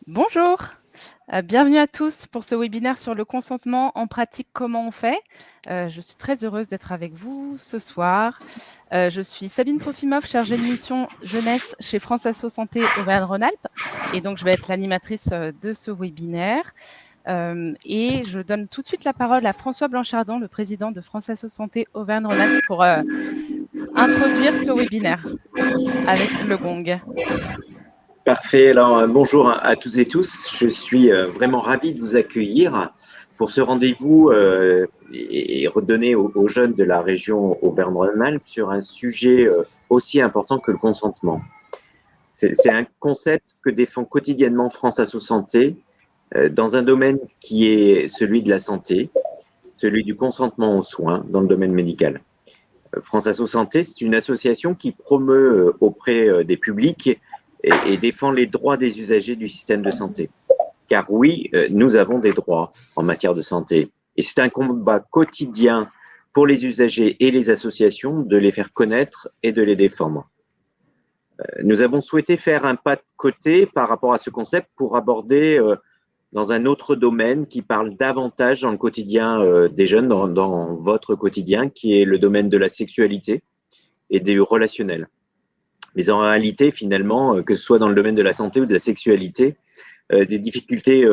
Bonjour, bienvenue à tous pour ce webinaire sur le consentement en pratique, comment on fait. Je suis très heureuse d'être avec vous ce soir. Je suis Sabine Trofimov, chargée de mission jeunesse chez France Asso Santé Auvergne-Rhône-Alpes et donc je vais être l'animatrice de ce webinaire. Et je donne tout de suite la parole à François Blanchardon, le président de France Asso Santé Auvergne-Rhône-Alpes pour introduire ce webinaire avec le gong. Parfait. Alors, bonjour à toutes et tous. Je suis vraiment ravi de vous accueillir pour ce rendez-vous et redonner aux jeunes de la région Auvergne-Rhône-Alpes sur un sujet aussi important que le consentement. C'est un concept que défend quotidiennement France Asso Santé dans un domaine qui est celui de la santé, celui du consentement aux soins dans le domaine médical. France Asso Santé, c'est une association qui promeut auprès des publics et défend les droits des usagers du système de santé. Car oui, nous avons des droits en matière de santé. Et c'est un combat quotidien pour les usagers et les associations de les faire connaître et de les défendre. Nous avons souhaité faire un pas de côté par rapport à ce concept pour aborder dans un autre domaine qui parle davantage dans le quotidien des jeunes, dans votre quotidien, qui est le domaine de la sexualité et des relationnels. Mais en réalité, finalement, que ce soit dans le domaine de la santé ou de la sexualité, des difficultés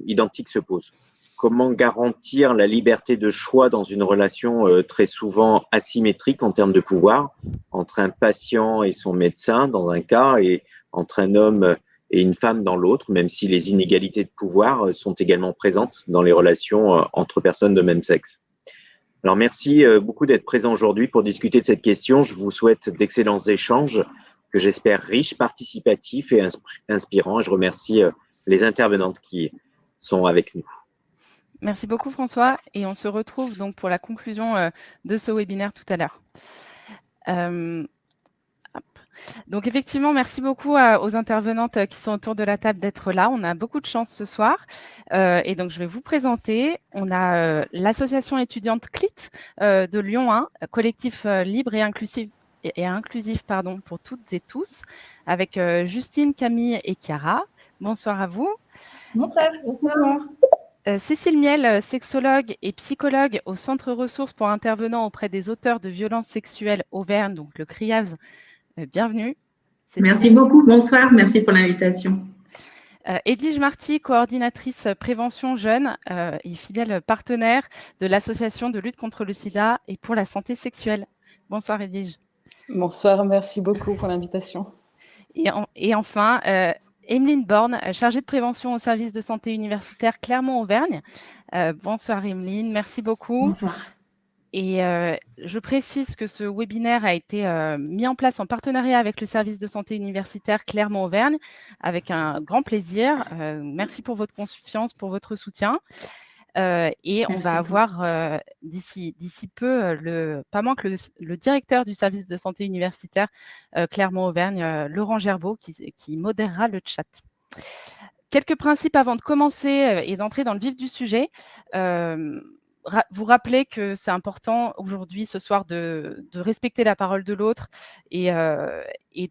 identiques se posent. Comment garantir la liberté de choix dans une relation très souvent asymétrique en termes de pouvoir, entre un patient et son médecin dans un cas, et entre un homme et une femme dans l'autre, même si les inégalités de pouvoir sont également présentes dans les relations entre personnes de même sexe. Alors, merci beaucoup d'être présent aujourd'hui pour discuter de cette question. Je vous souhaite d'excellents échanges que j'espère riches, participatifs et inspirants. Et je remercie les intervenantes qui sont avec nous. Merci beaucoup François et on se retrouve donc pour la conclusion de ce webinaire tout à l'heure. Donc effectivement, merci beaucoup aux intervenantes qui sont autour de la table d'être là. On a beaucoup de chance ce soir. Et donc, je vais vous présenter. On a l'association étudiante CLIT de Lyon 1, collectif libre et inclusif pour toutes et tous, avec Justine, Camille et Chiara. Bonsoir à vous. Bonsoir. Bonsoir. Cécile Miel, sexologue et psychologue au Centre ressources pour intervenants auprès des auteurs de violences sexuelles Auvergne, donc le CRIAVS. Bienvenue. Merci beaucoup. Bonsoir. Merci pour l'invitation. Edwige Marty, coordinatrice prévention jeune et fidèle partenaire de l'association de lutte contre le sida et pour la santé sexuelle. Bonsoir Edwige. Bonsoir, merci beaucoup pour l'invitation. Et enfin, Emeline Borne, chargée de prévention au service de santé universitaire Clermont-Auvergne. Bonsoir Emeline, merci beaucoup. Bonsoir. Et je précise que ce webinaire a été mis en place en partenariat avec le service de santé universitaire Clermont-Auvergne, avec un grand plaisir. Merci pour votre confiance, pour votre soutien. Et on va avoir d'ici peu, pas moins que le directeur du service de santé universitaire Clermont-Auvergne, Laurent Gerbeau, qui modérera le chat. Quelques principes avant de commencer et d'entrer dans le vif du sujet. Vous rappeler que c'est important aujourd'hui, ce soir, de respecter la parole de l'autre et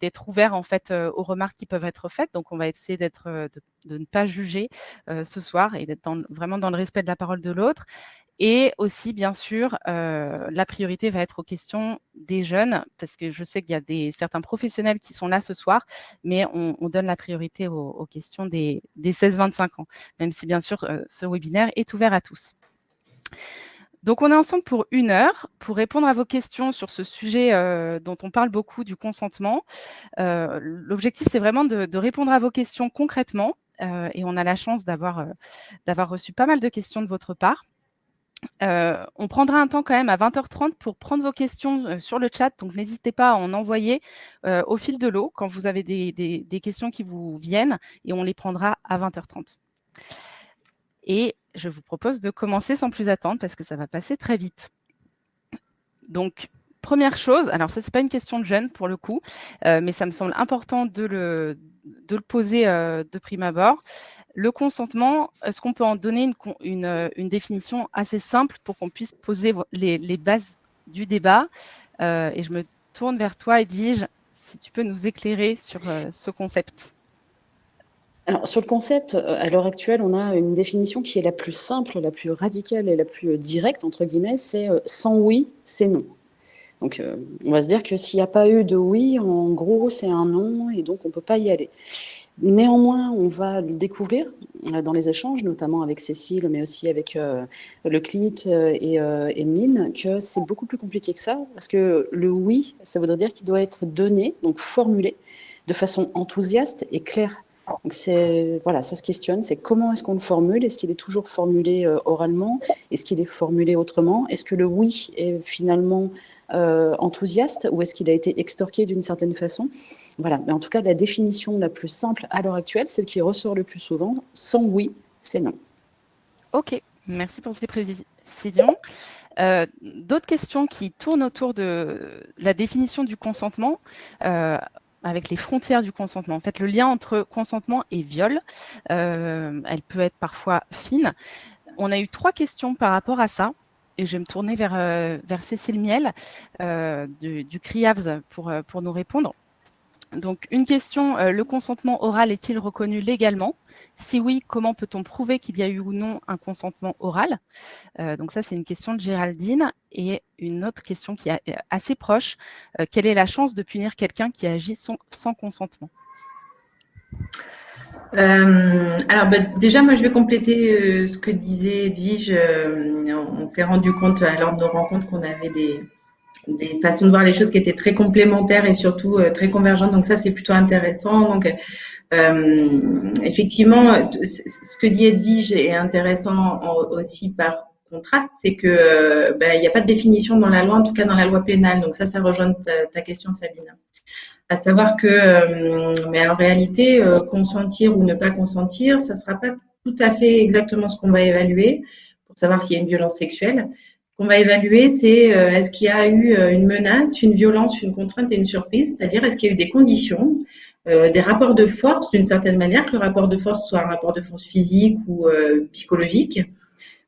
d'être ouvert en fait aux remarques qui peuvent être faites. Donc, on va essayer de ne pas juger ce soir et d'être vraiment dans le respect de la parole de l'autre. Et aussi, bien sûr, la priorité va être aux questions des jeunes, parce que je sais qu'il y a certains professionnels qui sont là ce soir, mais on donne la priorité aux questions des 16-25 ans, même si, bien sûr, ce webinaire est ouvert à tous. Donc, on est ensemble pour 1 heure pour répondre à vos questions sur ce sujet dont on parle beaucoup, du consentement. L'objectif, c'est vraiment de répondre à vos questions concrètement et on a la chance d'avoir reçu pas mal de questions de votre part. On prendra un temps quand même à 20h30 pour prendre vos questions sur le chat, donc n'hésitez pas à en envoyer au fil de l'eau quand vous avez des questions qui vous viennent et on les prendra à 20h30. Et je vous propose de commencer sans plus attendre parce que ça va passer très vite. Donc, première chose, alors ça, ce n'est pas une question de jeune pour le coup, mais ça me semble important de le poser de prime abord. Le consentement, est-ce qu'on peut en donner une définition assez simple pour qu'on puisse poser les bases du débat et je me tourne vers toi, Edwige, si tu peux nous éclairer sur ce concept. Alors, sur le concept, à l'heure actuelle, on a une définition qui est la plus simple, la plus radicale et la plus directe, entre guillemets, c'est sans oui, c'est non. Donc, on va se dire que s'il n'y a pas eu de oui, en gros, c'est un non, et donc on ne peut pas y aller. Néanmoins, on va le découvrir dans les échanges, notamment avec Cécile, mais aussi avec le CLIT et Mine, que c'est beaucoup plus compliqué que ça, parce que le oui, ça voudrait dire qu'il doit être donné, donc formulé, de façon enthousiaste et claire. Donc voilà, ça se questionne, c'est comment est-ce qu'on le formule? Est-ce qu'il est toujours formulé oralement? Est-ce qu'il est formulé autrement? Est-ce que le oui est finalement enthousiaste ou est-ce qu'il a été extorqué d'une certaine façon? Voilà, mais en tout cas, la définition la plus simple à l'heure actuelle, celle qui ressort le plus souvent, sans oui, c'est non. Ok, merci pour ces précisions. D'autres questions qui tournent autour de la définition du consentement, avec les frontières du consentement. En fait, le lien entre consentement et viol, elle peut être parfois fine. On a eu 3 questions par rapport à ça. Et je vais me tourner vers Cécile Miel du CRIAVS pour nous répondre. Donc, une question, le consentement oral est-il reconnu légalement? Si oui, comment peut-on prouver qu'il y a eu ou non un consentement oral? Donc ça, c'est une question de Géraldine. Et une autre question qui est assez proche, quelle est la chance de punir quelqu'un qui agit sans consentement? Alors, déjà, moi, je vais compléter ce que disait Edwige. On s'est rendu compte lors de nos rencontres qu'on avait des façons de voir les choses qui étaient très complémentaires et surtout très convergentes. Donc ça, c'est plutôt intéressant. Donc, effectivement, ce que dit Edwige est intéressant aussi par contraste, c'est que il n'y a pas de définition dans la loi, en tout cas dans la loi pénale. Donc ça rejoint ta question, Sabine. À savoir que, mais en réalité, consentir ou ne pas consentir, ça ne sera pas tout à fait exactement ce qu'on va évaluer pour savoir s'il y a une violence sexuelle. Ce qu'on va évaluer, c'est est-ce qu'il y a eu une menace, une violence, une contrainte et une surprise, c'est-à-dire est-ce qu'il y a eu des conditions, des rapports de force d'une certaine manière, que le rapport de force soit un rapport de force physique ou psychologique.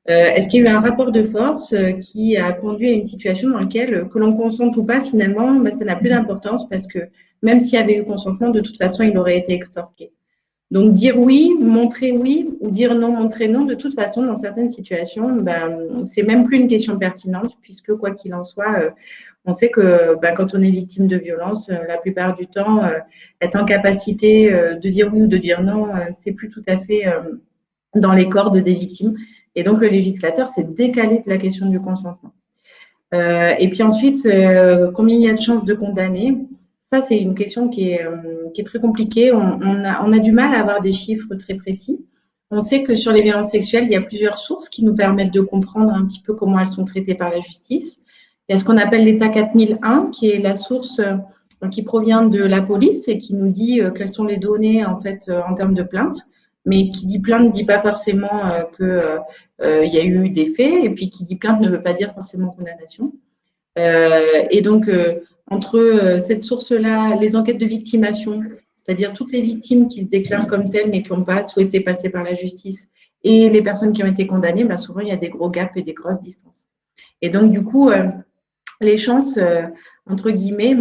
Est-ce qu'il y a eu un rapport de force qui a conduit à une situation dans laquelle, que l'on consente ou pas, finalement, ça n'a plus d'importance parce que même s'il y avait eu consentement, de toute façon, il aurait été extorqué. Donc, dire oui, montrer oui, ou dire non, montrer non, de toute façon, dans certaines situations, c'est même plus une question pertinente, puisque quoi qu'il en soit, on sait que quand on est victime de violence, la plupart du temps, être en capacité de dire oui ou de dire non, c'est plus tout à fait dans les cordes des victimes. Et donc, le législateur s'est décalé de la question du consentement. Et puis ensuite, combien il y a de chances de condamner? Ça, c'est une question qui est très compliquée. On a du mal à avoir des chiffres très précis. On sait que sur les violences sexuelles, il y a plusieurs sources qui nous permettent de comprendre un petit peu comment elles sont traitées par la justice. Il y a ce qu'on appelle l'État 4001, qui est la source qui provient de la police et qui nous dit quelles sont les données en fait en termes de plainte. Mais qui dit plainte ne dit pas forcément qu'il y a eu des faits, et puis qui dit plainte ne veut pas dire forcément condamnation. Et donc, entre cette source-là, les enquêtes de victimation, c'est-à-dire toutes les victimes qui se déclarent comme telles mais qui n'ont pas souhaité passer par la justice, et les personnes qui ont été condamnées, souvent il y a des gros gaps et des grosses distances. Et donc, du coup, les chances, entre guillemets,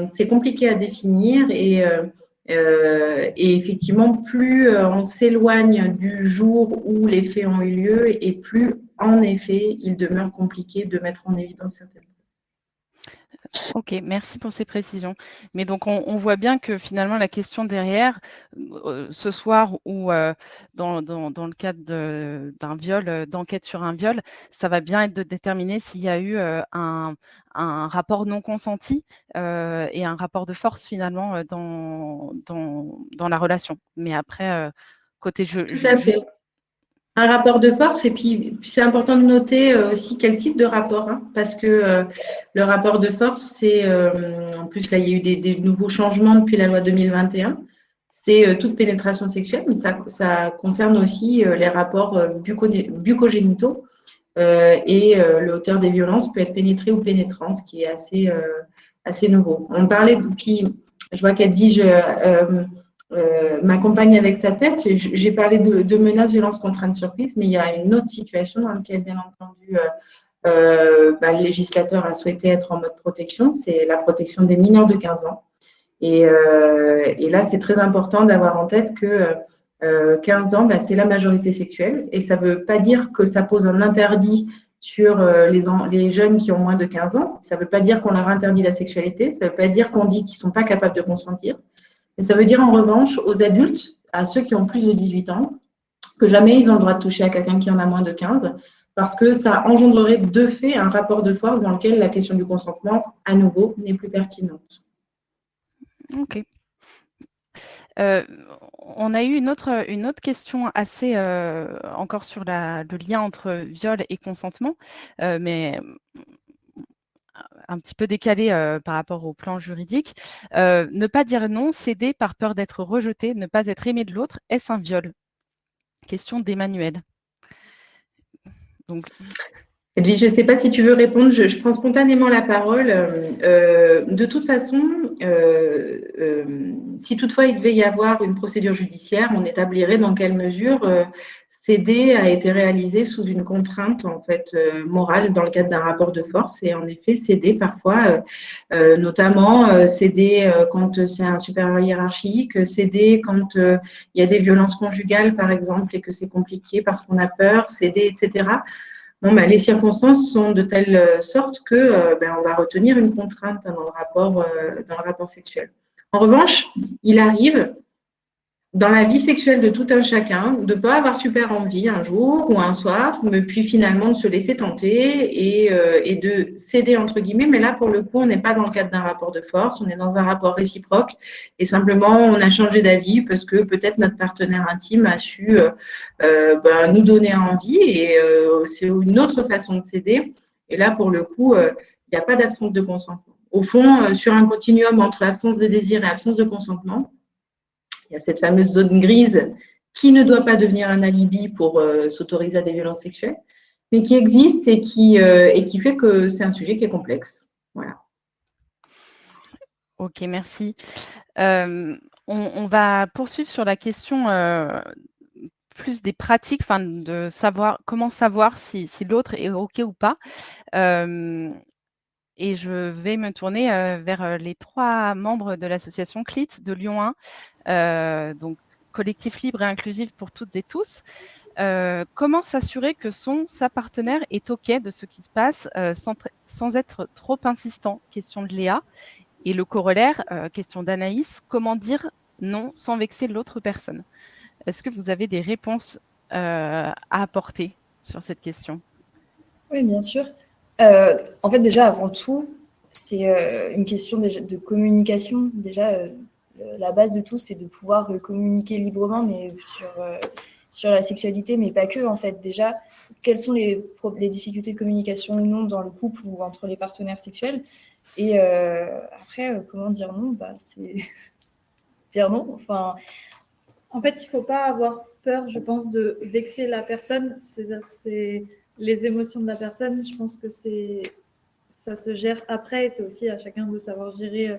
c'est compliqué à définir et effectivement, plus on s'éloigne du jour où les faits ont eu lieu et plus, en effet, il demeure compliqué de mettre en évidence certaines. Ok, merci pour ces précisions. Mais donc, on voit bien que finalement, la question derrière, ce soir ou dans le cadre d'un viol, d'enquête sur un viol, ça va bien être de déterminer s'il y a eu un rapport non consenti et un rapport de force finalement dans la relation. Mais après, côté Tout à fait. Un rapport de force, et puis c'est important de noter aussi quel type de rapport, parce que le rapport de force, c'est, en plus là il y a eu des nouveaux changements depuis la loi 2021, c'est toute pénétration sexuelle, mais ça concerne aussi les rapports bucogénitaux, et l'auteur des violences peut être pénétré ou pénétrant, ce qui est assez nouveau. On parlait, puis je vois qu'Edwige m'accompagne avec sa tête. J'ai parlé de menaces, violences, contraintes, surprises, mais il y a une autre situation dans laquelle, bien entendu, le législateur a souhaité être en mode protection, c'est la protection des mineurs de 15 ans. Et là, c'est très important d'avoir en tête que 15 ans, c'est la majorité sexuelle. Et ça ne veut pas dire que ça pose un interdit sur les jeunes qui ont moins de 15 ans. Ça ne veut pas dire qu'on leur interdit la sexualité. Ça ne veut pas dire qu'on dit qu'ils ne sont pas capables de consentir. Mais ça veut dire en revanche aux adultes, à ceux qui ont plus de 18 ans, que jamais ils ont le droit de toucher à quelqu'un qui en a moins de 15, parce que ça engendrerait de fait un rapport de force dans lequel la question du consentement, à nouveau, n'est plus pertinente. Ok. On a eu une autre question assez encore sur le lien entre viol et consentement, mais un petit peu décalé par rapport au plan juridique. Ne pas dire non, céder par peur d'être rejeté, ne pas être aimé de l'autre, est-ce un viol? Question d'Emmanuel. Donc, Edwige, je ne sais pas si tu veux répondre, je prends spontanément la parole. De toute façon, si toutefois il devait y avoir une procédure judiciaire, on établirait dans quelle mesure céder a été réalisé sous une contrainte en fait morale dans le cadre d'un rapport de force. Et en effet, céder parfois, notamment céder quand c'est un supérieur hiérarchique, céder quand il y a des violences conjugales par exemple et que c'est compliqué parce qu'on a peur, céder, etc. Bon, les circonstances sont de telle sorte que on va retenir une contrainte dans le rapport sexuel. En revanche, il arrive dans la vie sexuelle de tout un chacun de ne pas avoir super envie un jour ou un soir, mais puis finalement de se laisser tenter et de céder entre guillemets. Mais là, pour le coup, on n'est pas dans le cadre d'un rapport de force, on est dans un rapport réciproque et simplement on a changé d'avis parce que peut-être notre partenaire intime a su nous donner envie et c'est une autre façon de céder. Et là, pour le coup, il n'y a pas d'absence de consentement. Au fond, sur un continuum entre absence de désir et absence de consentement, il y a cette fameuse zone grise qui ne doit pas devenir un alibi pour s'autoriser à des violences sexuelles, mais qui existe et qui fait que c'est un sujet qui est complexe. Voilà. ok, merci. On va poursuivre sur la question plus des pratiques, de savoir comment savoir si l'autre est ok ou pas. Et je vais me tourner vers les 3 membres de l'association CLIT de Lyon 1, donc collectif libre et inclusif pour toutes et tous. Comment s'assurer que sa partenaire est OK de ce qui se passe sans être trop insistant? Question de Léa. Et le corollaire, question d'Anaïs, comment dire non sans vexer l'autre personne? Est-ce que vous avez des réponses à apporter sur cette question? Oui, bien sûr. En fait, déjà, avant tout, c'est une question de communication. Déjà, la base de tout, c'est de pouvoir communiquer librement, mais sur la sexualité, mais pas que, en fait. Déjà, quelles sont les difficultés de communication ou non dans le couple ou entre les partenaires sexuels? Et après, comment dire non? C'est dire non. Enfin, en fait, il ne faut pas avoir peur, je pense, de vexer la personne. C'est les émotions de la personne. Je pense que ça se gère après. C'est aussi à chacun de savoir gérer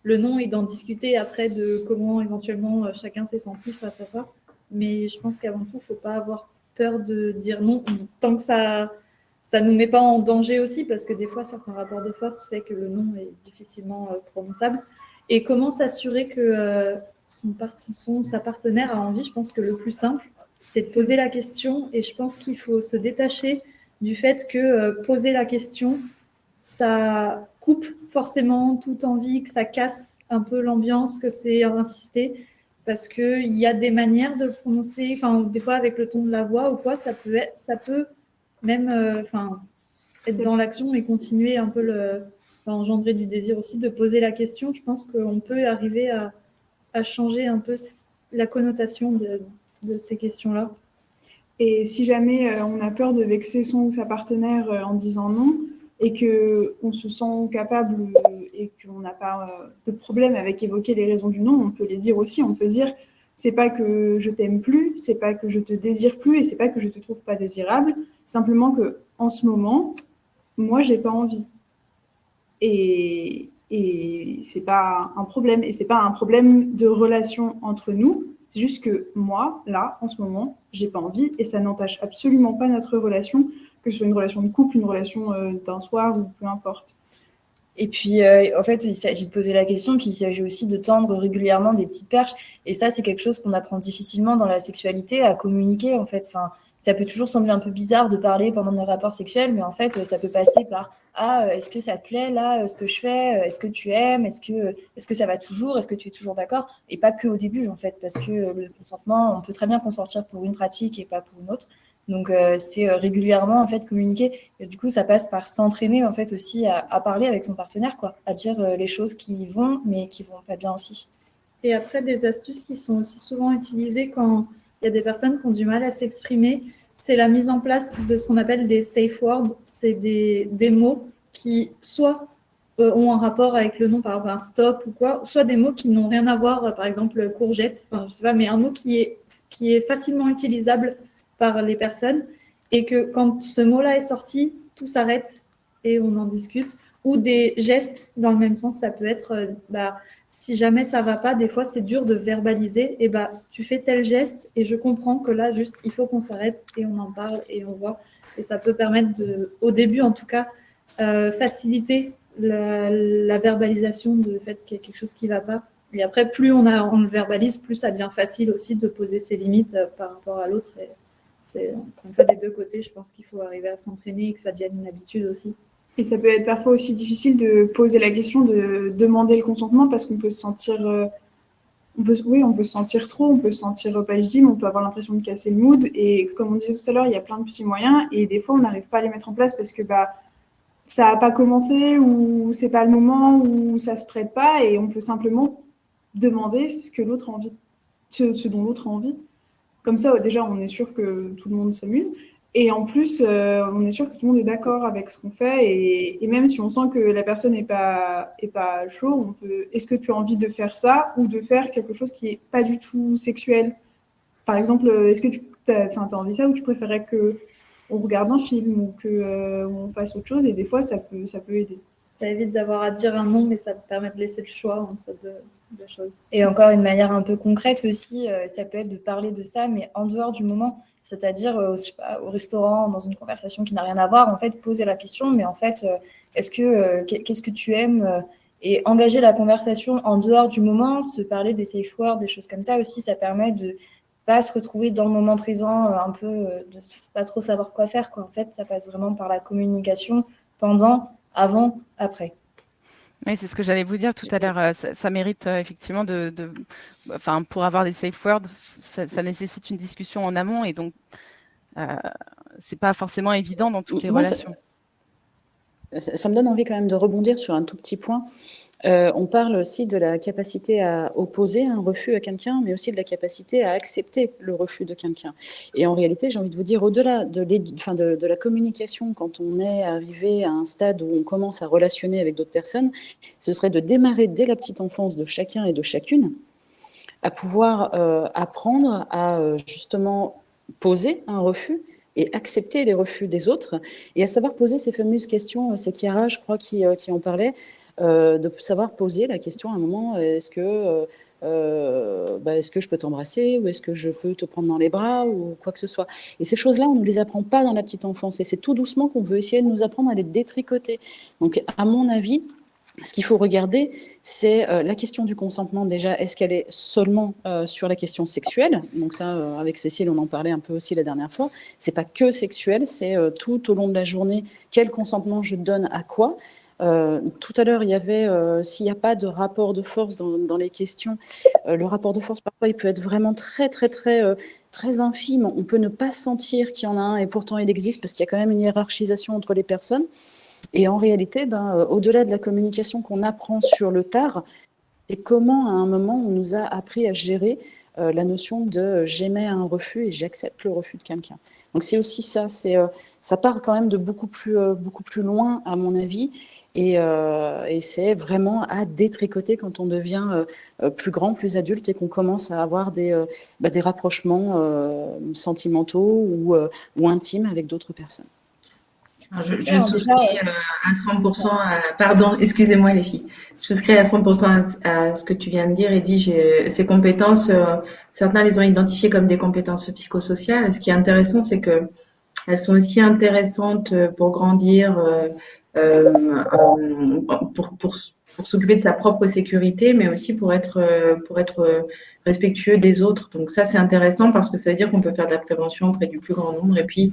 le non et d'en discuter après de comment éventuellement chacun s'est senti face à ça. Mais je pense qu'avant tout, il ne faut pas avoir peur de dire non tant que ça ne nous met pas en danger aussi, parce que des fois, certains rapports de force fait que le non est difficilement prononçable. Et comment s'assurer que sa partenaire a envie? Je pense que le plus simple, c'est de poser la question. Et je pense qu'il faut se détacher du fait que poser la question, ça coupe forcément toute envie, que ça casse un peu l'ambiance, que c'est insister. Parce qu'il y a des manières de prononcer, enfin, des fois avec le ton de la voix ou quoi, ça peut même être dans l'action et continuer un peu engendrer du désir aussi, de poser la question. Je pense qu'on peut arriver à changer un peu la connotation de ces questions-là. Et si jamais on a peur de vexer son ou sa partenaire en disant non, et qu'on se sent capable et qu'on n'a pas de problème avec évoquer les raisons du non, on peut les dire aussi. On peut dire, c'est pas que je t'aime plus, c'est pas que je te désire plus et c'est pas que je te trouve pas désirable, simplement que en ce moment, moi, j'ai pas envie. Et c'est pas un problème. Et c'est pas un problème de relation entre nous. C'est juste que moi, là, en ce moment, j'ai pas envie et ça n'entache absolument pas notre relation, que ce soit une relation de couple, une relation d'un soir ou peu importe. Et puis, en fait, il s'agit de poser la question, puis il s'agit aussi de tendre régulièrement des petites perches. Et ça, c'est quelque chose qu'on apprend difficilement dans la sexualité, à communiquer, en fait. Enfin, ça peut toujours sembler un peu bizarre de parler pendant nos rapports sexuels, mais en fait, ça peut passer par « Ah, est-ce que ça te plaît, là, ce que je fais? Est-ce que tu aimes? Est-ce que ça va toujours? Est-ce que tu es toujours d'accord ?» Et pas que au début, en fait, parce que le consentement, on peut très bien consentir pour une pratique et pas pour une autre. Donc, c'est régulièrement, en fait, communiquer. Et du coup, ça passe par s'entraîner, en fait, aussi à parler avec son partenaire, quoi, à dire les choses qui vont, mais qui vont pas bien aussi. Et après, des astuces qui sont aussi souvent utilisées quand il y a des personnes qui ont du mal à s'exprimer, c'est la mise en place de ce qu'on appelle des safe words. C'est des mots qui soit ont un rapport avec le nom, par exemple un stop ou quoi, soit des mots qui n'ont rien à voir, par exemple courgette, enfin, je sais pas, mais un mot qui est facilement utilisable par les personnes, et que quand ce mot-là est sorti, tout s'arrête et on en discute. Ou des gestes dans le même sens, ça peut être, si jamais ça va pas, des fois c'est dur de verbaliser, et tu fais tel geste et je comprends que là, juste, il faut qu'on s'arrête et on en parle et on voit. Et ça peut permettre au début en tout cas, faciliter la verbalisation du fait qu'il y a quelque chose qui va pas. Et après, plus on le verbalise, plus ça devient facile aussi de poser ses limites par rapport à l'autre. Et c'est encore une fois des deux côtés, je pense qu'il faut arriver à s'entraîner et que ça devienne une habitude aussi. Et ça peut être parfois aussi difficile de poser la question, de demander le consentement, parce qu'on peut se sentir, on peut se sentir trop, on peut se sentir pas légitime, on peut avoir l'impression de casser le mood. Et comme on disait tout à l'heure, il y a plein de petits moyens, et des fois on n'arrive pas à les mettre en place parce que ça n'a pas commencé, ou c'est pas le moment, ou ça se prête pas, et on peut simplement demander ce que l'autre a envie, ce dont l'autre a envie. Comme ça, déjà, on est sûr que tout le monde s'amuse. Et en plus, on est sûr que tout le monde est d'accord avec ce qu'on fait. Et même si on sent que la personne n'est pas chaud, on peut. Est-ce que tu as envie de faire ça ou de faire quelque chose qui n'est pas du tout sexuel? Par exemple, est-ce que tu as envie de ça, ou tu préférais qu'on regarde un film, ou qu'on fasse autre chose? Et des fois, ça peut aider. Ça évite d'avoir à dire un non, mais ça permet de laisser le choix entre deux choses. Et encore une manière un peu concrète aussi, ça peut être de parler de ça, mais en dehors du moment. C'est-à-dire, je sais pas, au restaurant, dans une conversation qui n'a rien à voir, en fait, poser la question, mais en fait, qu'est-ce que tu aimes, et engager la conversation en dehors du moment, se parler des safe words, des choses comme ça aussi, ça permet de pas se retrouver dans le moment présent, un peu, de pas trop savoir quoi faire, quoi. En fait, ça passe vraiment par la communication pendant, avant, après. Oui, c'est ce que j'allais vous dire tout à l'heure. Ça mérite effectivement pour avoir des safe words, ça nécessite une discussion en amont, et donc c'est pas forcément évident dans toutes les relations. Ça me donne envie quand même de rebondir sur un tout petit point. On parle aussi de la capacité à opposer un refus à quelqu'un, mais aussi de la capacité à accepter le refus de quelqu'un. Et en réalité, j'ai envie de vous dire, au-delà de la communication, quand on est arrivé à un stade où on commence à relationner avec d'autres personnes, ce serait de démarrer dès la petite enfance de chacun et de chacune, à pouvoir apprendre à justement poser un refus et accepter les refus des autres, et à savoir poser ces fameuses questions. C'est Chiara, je crois, qui en parlait, de savoir poser la question à un moment, est-ce que je peux t'embrasser, ou est-ce que je peux te prendre dans les bras, ou quoi que ce soit. Et ces choses-là, on ne les apprend pas dans la petite enfance, et c'est tout doucement qu'on veut essayer de nous apprendre à les détricoter. Donc, à mon avis, ce qu'il faut regarder, c'est la question du consentement. Déjà, est-ce qu'elle est seulement sur la question sexuelle? Donc ça, avec Cécile, on en parlait un peu aussi la dernière fois. C'est pas que sexuel, c'est tout au long de la journée, quel consentement je donne à quoi. Tout à l'heure, il y avait, s'il n'y a pas de rapport de force dans les questions, le rapport de force, parfois, il peut être vraiment très, très, très, très infime. On peut ne pas sentir qu'il y en a un, et pourtant il existe, parce qu'il y a quand même une hiérarchisation entre les personnes. Et en réalité, au-delà de la communication qu'on apprend sur le tard, c'est comment, à un moment, on nous a appris à gérer la notion de j'émets un refus et j'accepte le refus de quelqu'un. Donc c'est aussi ça, ça part quand même de beaucoup plus loin, à mon avis. Et c'est vraiment à détricoter quand on devient plus grand, plus adulte, et qu'on commence à avoir des rapprochements sentimentaux ou intimes avec d'autres personnes. Je souscris à 100% pardon, excusez-moi les filles. Je souscris à 100% à ce que tu viens de dire, Edwige. Ces compétences, certains les ont identifiées comme des compétences psychosociales. Ce qui est intéressant, c'est que elles sont aussi intéressantes pour grandir pour s'occuper de sa propre sécurité, mais aussi pour être respectueux des autres. Donc ça, c'est intéressant parce que ça veut dire qu'on peut faire de la prévention auprès du plus grand nombre. Et puis,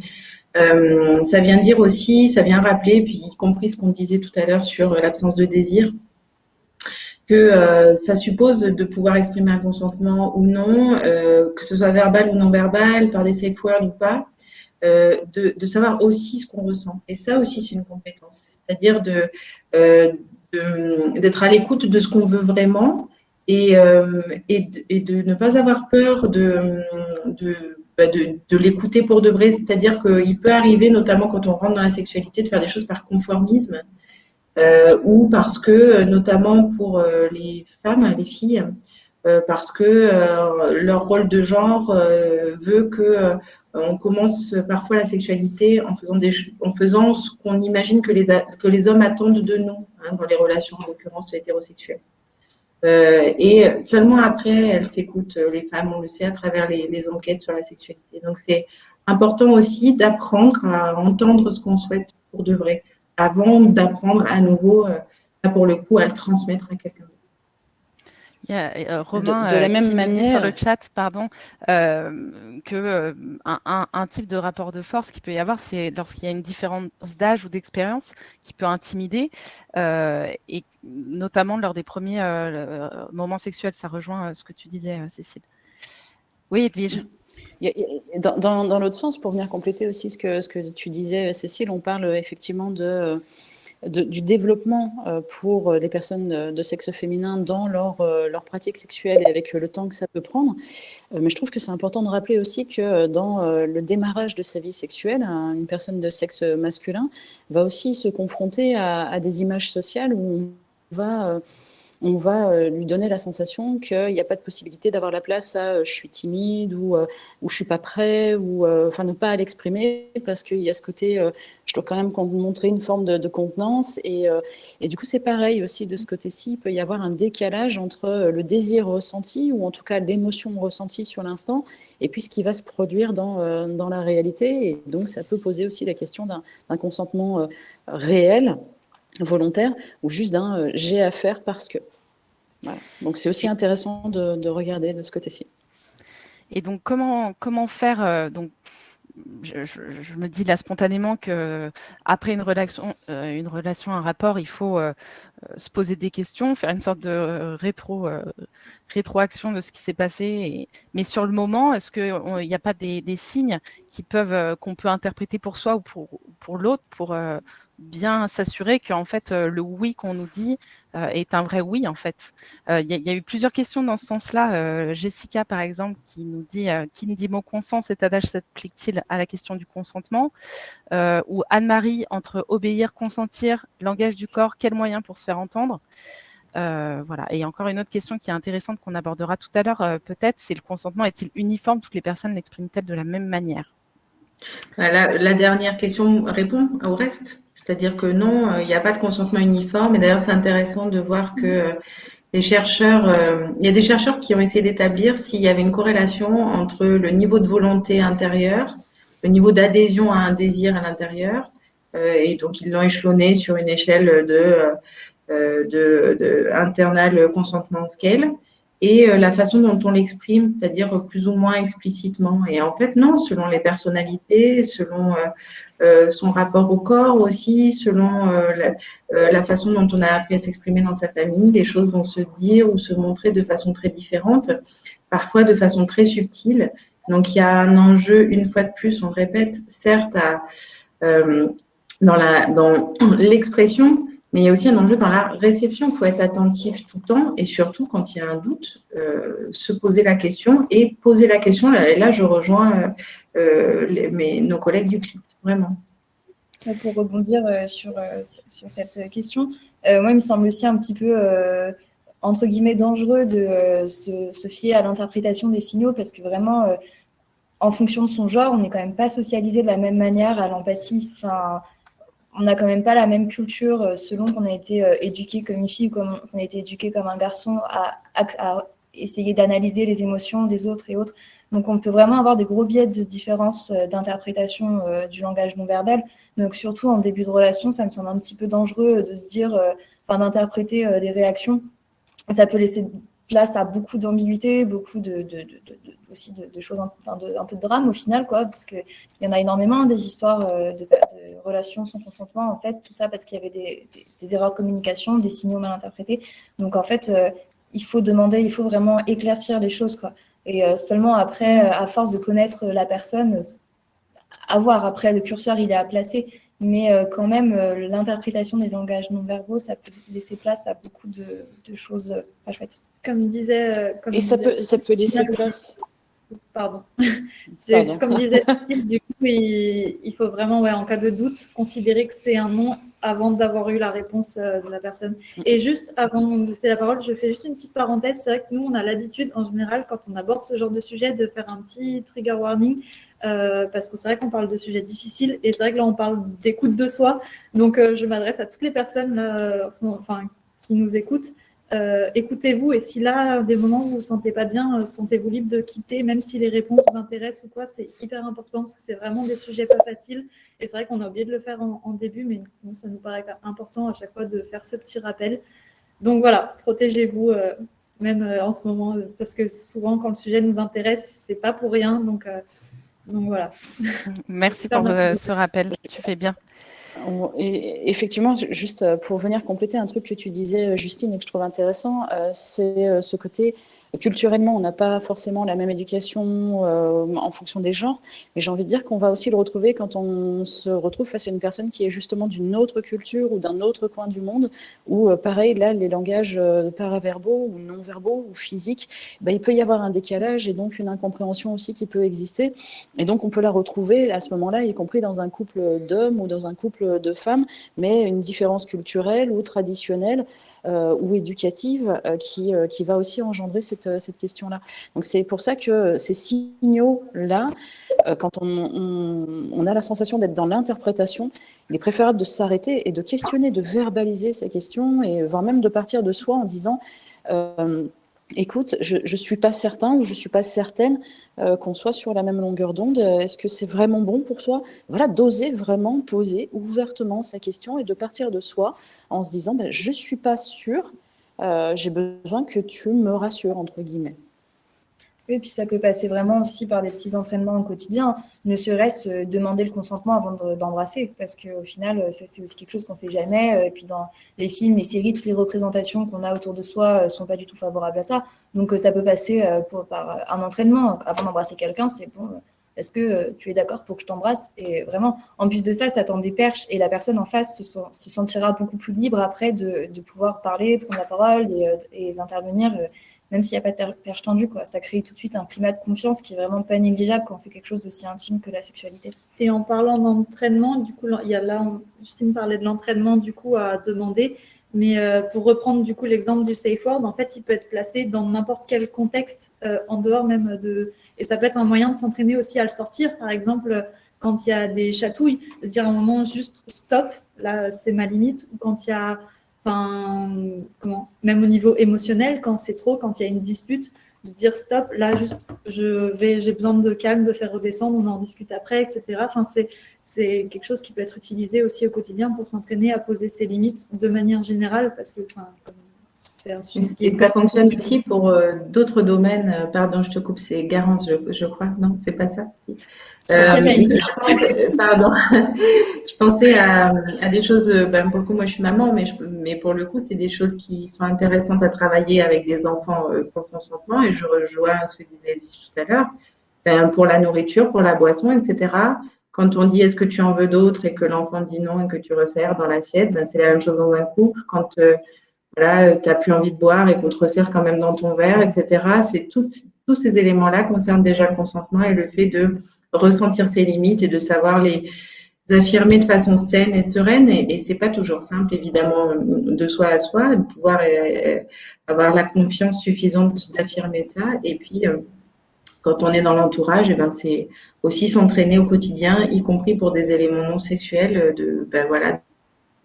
ça vient dire aussi, ça vient rappeler, puis y compris ce qu'on disait tout à l'heure sur l'absence de désir, que ça suppose de pouvoir exprimer un consentement ou non, que ce soit verbal ou non verbal, par des safe words ou pas, de savoir aussi ce qu'on ressent. Et ça aussi, c'est une compétence. C'est-à-dire d'être à l'écoute de ce qu'on veut vraiment et de ne pas avoir peur de l'écouter pour de vrai. C'est-à-dire qu'il peut arriver, notamment quand on rentre dans la sexualité, de faire des choses par conformisme ou parce que, notamment pour les femmes, les filles, parce que leur rôle de genre veut que on commence parfois la sexualité en faisant ce qu'on imagine que les hommes attendent de nous, hein, dans les relations, en l'occurrence hétérosexuelles. Et seulement après, elles s'écoutent, les femmes, on le sait, à travers les enquêtes sur la sexualité. Donc, c'est important aussi d'apprendre à entendre ce qu'on souhaite pour de vrai, avant d'apprendre à nouveau, pour le coup, à le transmettre à quelqu'un d'autre. Il y a Romain de la même qui nous dit sur manière, le chat, pardon, que un type de rapport de force qu'il peut y avoir, c'est lorsqu'il y a une différence d'âge ou d'expérience qui peut intimider, et notamment lors des premiers moments sexuels. Ça rejoint ce que tu disais, Cécile. Oui, Edwige. Dans l'autre sens, pour venir compléter aussi ce que tu disais, Cécile, on parle effectivement du développement pour les personnes de sexe féminin dans leur pratique sexuelle et avec le temps que ça peut prendre. Mais je trouve que c'est important de rappeler aussi que dans le démarrage de sa vie sexuelle, une personne de sexe masculin va aussi se confronter à des images sociales où on va lui donner la sensation qu'il n'y a pas de possibilité d'avoir la place à je suis timide ou je suis pas prêt ou enfin ne pas à l'exprimer parce qu'il y a ce côté je dois quand même montrer une forme de contenance et du coup c'est pareil aussi de ce côté-ci, il peut y avoir un décalage entre le désir ressenti ou en tout cas l'émotion ressentie sur l'instant et puis ce qui va se produire dans la réalité, et donc ça peut poser aussi la question d'un consentement réel, volontaire, ou juste d'un j'ai à faire parce que. Voilà. Donc c'est aussi intéressant de regarder de ce côté-ci. Et donc comment faire donc je me dis là spontanément que après une relation, un rapport, il faut se poser des questions, faire une sorte de rétroaction de ce qui s'est passé. Mais sur le moment, est-ce qu'il n'y a pas des signes qu'on peut interpréter pour soi ou pour l'autre pour bien s'assurer qu'en fait le oui qu'on nous dit est un vrai oui en fait. Il y a eu plusieurs questions dans ce sens-là. Jessica par exemple qui nous dit qui dit mot consent, cet adage s'applique-t-il à la question du consentement, ou Anne-Marie, entre obéir, consentir, langage du corps, quel moyen pour se faire entendre. Voilà. Et encore une autre question qui est intéressante qu'on abordera tout à l'heure peut-être, c'est le consentement est-il uniforme, toutes les personnes l'expriment-elles de la même manière? La dernière question répond au reste, c'est-à-dire que non, il n'y a pas de consentement uniforme. Et d'ailleurs, c'est intéressant de voir que les chercheurs, il y a des chercheurs qui ont essayé d'établir s'il y avait une corrélation entre le niveau de volonté intérieure, le niveau d'adhésion à un désir à l'intérieur, et donc ils l'ont échelonné sur une échelle de internal consentement scale, et la façon dont on l'exprime, c'est-à-dire plus ou moins explicitement. Et en fait, non, selon les personnalités, selon son rapport au corps aussi, selon la façon dont on a appris à s'exprimer dans sa famille, les choses vont se dire ou se montrer de façon très différente, parfois de façon très subtile. Donc, il y a un enjeu, une fois de plus, on répète, certes, dans l'expression, mais il y a aussi un enjeu dans la réception. Il faut être attentif tout le temps et surtout, quand il y a un doute, se poser la question et poser la question. Et là, je rejoins nos collègues du CLIT, vraiment. Pour rebondir sur cette question, moi, il me semble aussi un petit peu, entre guillemets, dangereux de se fier à l'interprétation des signaux parce que vraiment, en fonction de son genre, on n'est quand même pas socialisé de la même manière à l'empathie. Enfin, on n'a quand même pas la même culture selon qu'on a été éduqué comme une fille ou qu'on a été éduqué comme un garçon à essayer d'analyser les émotions des autres et autres. Donc, on peut vraiment avoir des gros biais de différence d'interprétation du langage non verbal. Donc, surtout en début de relation, ça me semble un petit peu dangereux de se dire, d'interpréter les réactions. Ça peut laisser place à beaucoup d'ambiguïté, beaucoup aussi de choses, un peu de drame au final, quoi, parce qu'il y en a énormément des histoires de relations sans consentement, en fait, tout ça parce qu'il y avait des erreurs de communication, des signaux mal interprétés. Donc, en fait, il faut vraiment éclaircir les choses, quoi. Et seulement après, à force de connaître la personne, à voir. Après, le curseur, il est à placer. Mais quand même, l'interprétation des langages non-verbaux, ça peut laisser place à beaucoup de choses pas chouettes. Comme disait... Et ça peut laisser place... Pardon. Juste comme disait Cécile, du coup, il faut vraiment, en cas de doute, considérer que c'est un non avant d'avoir eu la réponse de la personne. Et juste avant de laisser la parole, je fais juste une petite parenthèse. C'est vrai que nous, on a l'habitude, en général, quand on aborde ce genre de sujet, de faire un petit trigger warning, parce que c'est vrai qu'on parle de sujets difficiles, et c'est vrai que là, on parle d'écoute de soi. Donc, je m'adresse à toutes les personnes qui nous écoutent. Écoutez-vous, et si là, des moments où vous ne vous sentez pas bien, sentez-vous libre de quitter, même si les réponses vous intéressent ou quoi, c'est hyper important, parce que c'est vraiment des sujets pas faciles, et c'est vrai qu'on a oublié de le faire en début, mais bon, ça nous paraît important à chaque fois de faire ce petit rappel. Donc voilà, protégez-vous, même en ce moment, parce que souvent, quand le sujet nous intéresse, c'est pas pour rien, donc voilà. Merci pour ce rappel, tu fais bien. Et effectivement, juste pour venir compléter un truc que tu disais, Justine, et que je trouve intéressant, c'est ce côté, culturellement, on n'a pas forcément la même éducation en fonction des genres, mais j'ai envie de dire qu'on va aussi le retrouver quand on se retrouve face à une personne qui est justement d'une autre culture ou d'un autre coin du monde, où pareil, là, les langages paraverbaux ou non-verbaux ou physiques, il peut y avoir un décalage et donc une incompréhension aussi qui peut exister. Et donc, on peut la retrouver à ce moment-là, y compris dans un couple d'hommes ou dans un couple de femmes, mais une différence culturelle ou traditionnelle ou éducative qui va aussi engendrer cette question-là. Donc, c'est pour ça que ces signaux-là, quand on a la sensation d'être dans l'interprétation, il est préférable de s'arrêter et de questionner, de verbaliser ces questions, et voire même de partir de soi en disant écoute, je ne suis pas certain ou je ne suis pas certaine qu'on soit sur la même longueur d'onde. Est-ce que c'est vraiment bon pour toi? Voilà, d'oser vraiment poser ouvertement sa question et de partir de soi en se disant je ne suis pas sûre, j'ai besoin que tu me rassures, entre guillemets. Oui, puis ça peut passer vraiment aussi par des petits entraînements au quotidien, ne serait-ce demander le consentement avant d'embrasser, parce qu'au final, ça, c'est aussi quelque chose qu'on ne fait jamais. Et puis dans les films, les séries, toutes les représentations qu'on a autour de soi ne sont pas du tout favorables à ça. Donc ça peut passer par un entraînement. Avant d'embrasser quelqu'un, c'est bon, est-ce que tu es d'accord pour que je t'embrasse? Et vraiment, en plus de ça, ça tend des perches, et la personne en face se sentira beaucoup plus libre après de pouvoir parler, prendre la parole et d'intervenir. Même s'il n'y a pas de perche tendue, quoi. Ça crée tout de suite un climat de confiance qui est vraiment pas négligeable quand on fait quelque chose d'aussi intime que la sexualité. Et en parlant d'entraînement, du coup, Justine parlait de l'entraînement du coup à demander, mais pour reprendre du coup l'exemple du safe word, en fait, il peut être placé dans n'importe quel contexte, en dehors même et ça peut être un moyen de s'entraîner aussi à le sortir. Par exemple, quand il y a des chatouilles, de dire à un moment juste stop, là c'est ma limite, ou quand il y a même au niveau émotionnel, quand c'est trop, quand il y a une dispute, de dire stop, là juste j'ai besoin de calme, de faire redescendre, on en discute après, etc. C'est quelque chose qui peut être utilisé aussi au quotidien pour s'entraîner à poser ses limites de manière générale, parce que c'est un sujet qui et ça fonctionne aussi pour d'autres domaines. Pardon, je te coupe, c'est Garance, je crois. Non, c'est pas ça. Si. Pardon. Je pensais à des choses. Pour le coup, moi, je suis maman, mais pour le coup, c'est des choses qui sont intéressantes à travailler avec des enfants pour le consentement. Et je rejoins ce que disait Edwige tout à l'heure. Pour la nourriture, pour la boisson, etc. Quand on dit est-ce que tu en veux d'autres et que l'enfant dit non et que tu resserres dans l'assiette, c'est la même chose dans un couple. Quand tu n'as plus envie de boire et qu'on te resserre quand même dans ton verre, etc. C'est tous ces éléments-là concernent déjà le consentement et le fait de ressentir ses limites et de savoir les affirmer de façon saine et sereine. Et c'est pas toujours simple, évidemment, de soi à soi, de pouvoir avoir la confiance suffisante d'affirmer ça. Et puis, quand on est dans l'entourage, c'est aussi s'entraîner au quotidien, y compris pour des éléments non sexuels,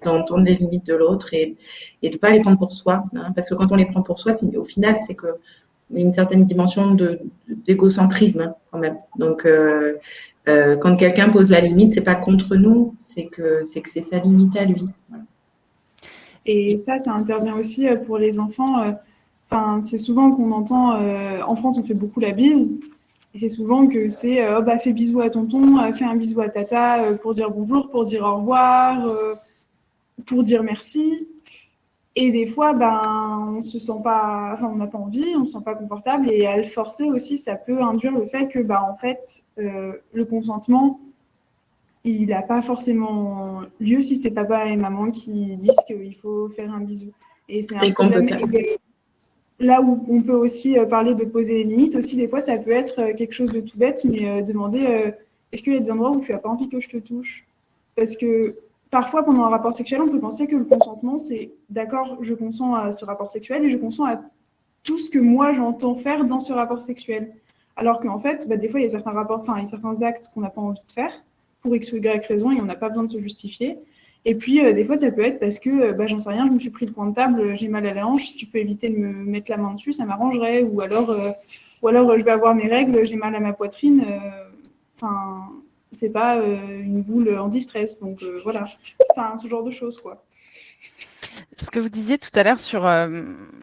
d'entendre les limites de l'autre et de ne pas les prendre pour soi. Parce que quand on les prend pour soi, au final, c'est que une certaine dimension d'égocentrisme hein, quand même. Donc, quand quelqu'un pose la limite, c'est pas contre nous, c'est que c'est sa limite à lui. Voilà. Et ça intervient aussi pour les enfants. Enfin, c'est souvent qu'on entend, en France, on fait beaucoup la bise. Et c'est souvent que c'est fais bisous à tonton, fais un bisou à tata pour dire bonjour, pour dire au revoir, pour dire merci. Et des fois, on se sent pas, enfin, on n'a pas envie, on se sent pas confortable. Et à le forcer aussi, ça peut induire le fait que, en fait, le consentement, il n'a pas forcément lieu si c'est papa et maman qui disent qu'il faut faire un bisou. Et c'est un problème. Là où on peut aussi parler de poser les limites, aussi des fois ça peut être quelque chose de tout bête, mais demander est-ce qu'il y a des endroits où tu n'as pas envie que je te touche? Parce que parfois pendant un rapport sexuel, on peut penser que le consentement c'est d'accord, je consens à ce rapport sexuel et je consens à tout ce que moi j'entends faire dans ce rapport sexuel. Alors qu'en fait, des fois il y a certains rapports, il y a certains actes qu'on n'a pas envie de faire pour X ou Y raison et on n'a pas besoin de se justifier. Et puis, des fois, ça peut être parce que, j'en sais rien, je me suis pris le coin de table, j'ai mal à la hanche, si tu peux éviter de me mettre la main dessus, ça m'arrangerait. Ou alors, je vais avoir mes règles, j'ai mal à ma poitrine. C'est pas une boule anti-stress. Donc, voilà. Enfin, ce genre de choses, quoi. Ce que vous disiez tout à l'heure sur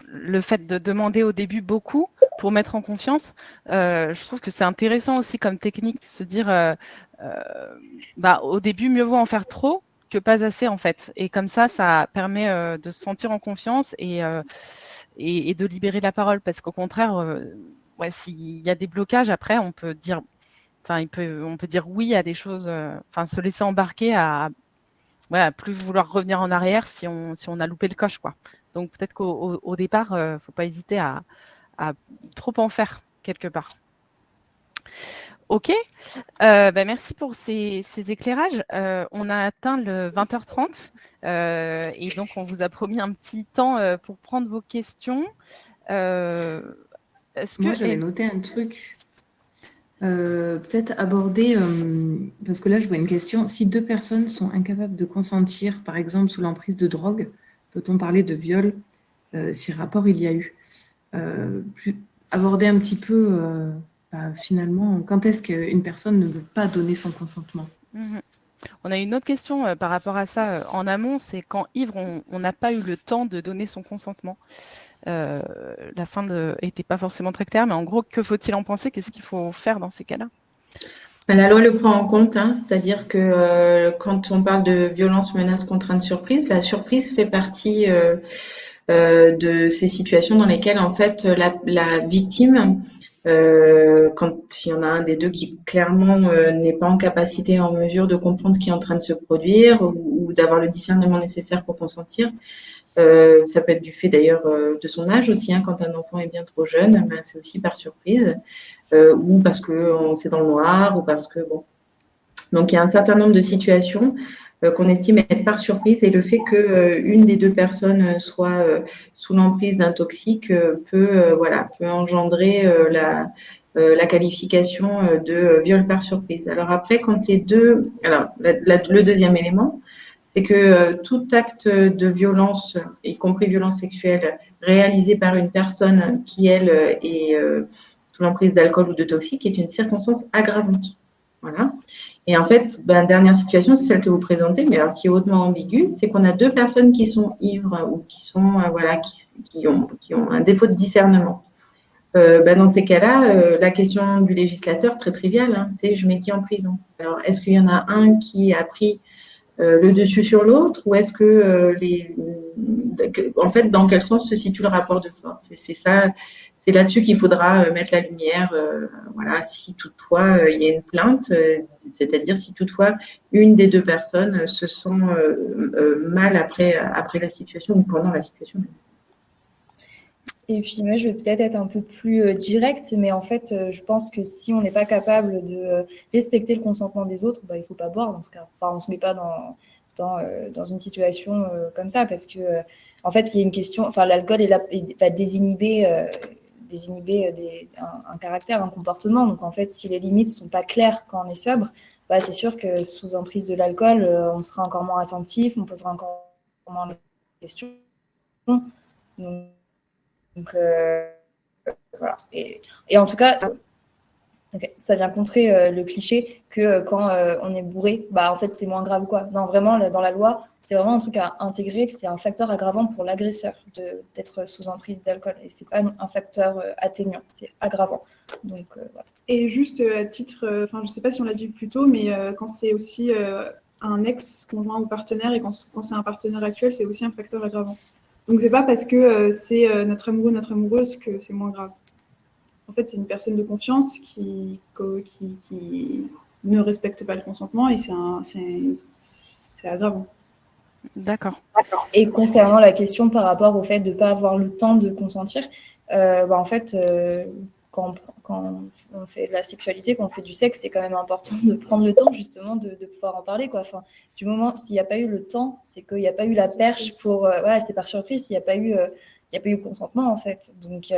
le fait de demander au début beaucoup pour mettre en confiance, je trouve que c'est intéressant aussi comme technique de se dire au début, mieux vaut en faire trop que pas assez en fait. Et comme ça permet de se sentir en confiance et de libérer la parole. Parce qu'au contraire, s'il y a des blocages, après, on peut dire oui à des choses, se laisser embarquer à plus vouloir revenir en arrière si on a loupé le coche, quoi. Donc peut-être qu'au départ, faut pas hésiter à trop en faire quelque part. Ok, merci pour ces éclairages. On a atteint le 20h30 et donc on vous a promis un petit temps pour prendre vos questions. Moi, j'avais noté un truc. Peut-être aborder, parce que là, je vois une question. Si deux personnes sont incapables de consentir, par exemple, sous l'emprise de drogue, peut-on parler de viol si rapport il y a eu aborder un petit peu, finalement, quand est-ce qu'une personne ne veut pas donner son consentement? On a une autre question par rapport à ça en amont, c'est quand ivre, on n'a pas eu le temps de donner son consentement. La fin n'était pas forcément très claire, mais en gros, que faut-il en penser? Qu'est-ce qu'il faut faire dans ces cas-là? La loi le prend en compte, c'est-à-dire que quand on parle de violence, menace, contrainte, surprise, la surprise fait partie de ces situations dans lesquelles en fait la victime, quand il y en a un des deux qui clairement n'est pas en capacité, en mesure de comprendre ce qui est en train de se produire ou d'avoir le discernement nécessaire pour consentir, ça peut être du fait d'ailleurs de son âge aussi, quand un enfant est bien trop jeune, c'est aussi par surprise, ou parce que c'est dans le noir, ou parce que bon. Donc il y a un certain nombre de situations qu'on estime être par surprise, et le fait qu'une des deux personnes soit sous l'emprise d'un toxique peut engendrer la qualification de viol par surprise. Alors après, quand les deux... Alors, le deuxième élément, c'est que tout acte de violence, y compris violence sexuelle, réalisé par une personne qui, elle, est sous l'emprise d'alcool ou de toxique, est une circonstance aggravante. Voilà. Et en fait, dernière situation, c'est celle que vous présentez, mais alors qui est hautement ambiguë, c'est qu'on a deux personnes qui sont ivres ou qui sont qui ont un défaut de discernement. Dans ces cas-là, la question du législateur, très triviale, c'est je mets qui en prison? Alors, est-ce qu'il y en a un qui a pris le dessus sur l'autre, ou est-ce que en fait, dans quel sens se situe le rapport de force? Et c'est ça, c'est là-dessus qu'il faudra mettre la lumière. Si toutefois il y a une plainte, c'est-à-dire si toutefois une des deux personnes se sent mal après la situation ou pendant la situation. Et puis moi, je vais peut-être être un peu plus directe, mais en fait, je pense que si on n'est pas capable de respecter le consentement des autres, il ne faut pas boire dans ce cas. Enfin, on ne se met pas dans une situation comme ça, parce que en fait, il y a une question. Enfin, l'alcool va désinhiber un caractère, un comportement. Donc en fait, si les limites sont pas claires quand on est sobre, c'est sûr que sous emprise de l'alcool, on sera encore moins attentif, on posera encore moins de questions. Donc voilà. Et en tout cas, ça vient contrer le cliché que quand on est bourré, bah, en fait, c'est moins grave, quoi. Non, vraiment, dans la loi, c'est vraiment un truc à intégrer, que c'est un facteur aggravant pour l'agresseur d'être sous emprise d'alcool. Et c'est pas un facteur atténuant, c'est aggravant. Donc, voilà. Et juste à titre, je ne sais pas si on l'a dit plus tôt, mais quand c'est aussi un ex-conjoint ou partenaire et quand c'est un partenaire actuel, c'est aussi un facteur aggravant. Donc, c'est pas parce que c'est notre amoureux, notre amoureuse que c'est moins grave. En fait, c'est une personne de confiance qui ne respecte pas le consentement et c'est aggravant. D'accord. Et concernant la question par rapport au fait de ne pas avoir le temps de consentir, en fait, quand on fait de la sexualité, quand on fait du sexe, c'est quand même important de prendre le temps justement de pouvoir en parler, quoi. Enfin, du moment, s'il n'y a pas eu le temps, c'est qu'il n'y a pas eu la perche pour... voilà, c'est par surprise, il n'y a pas eu consentement, en fait. Donc...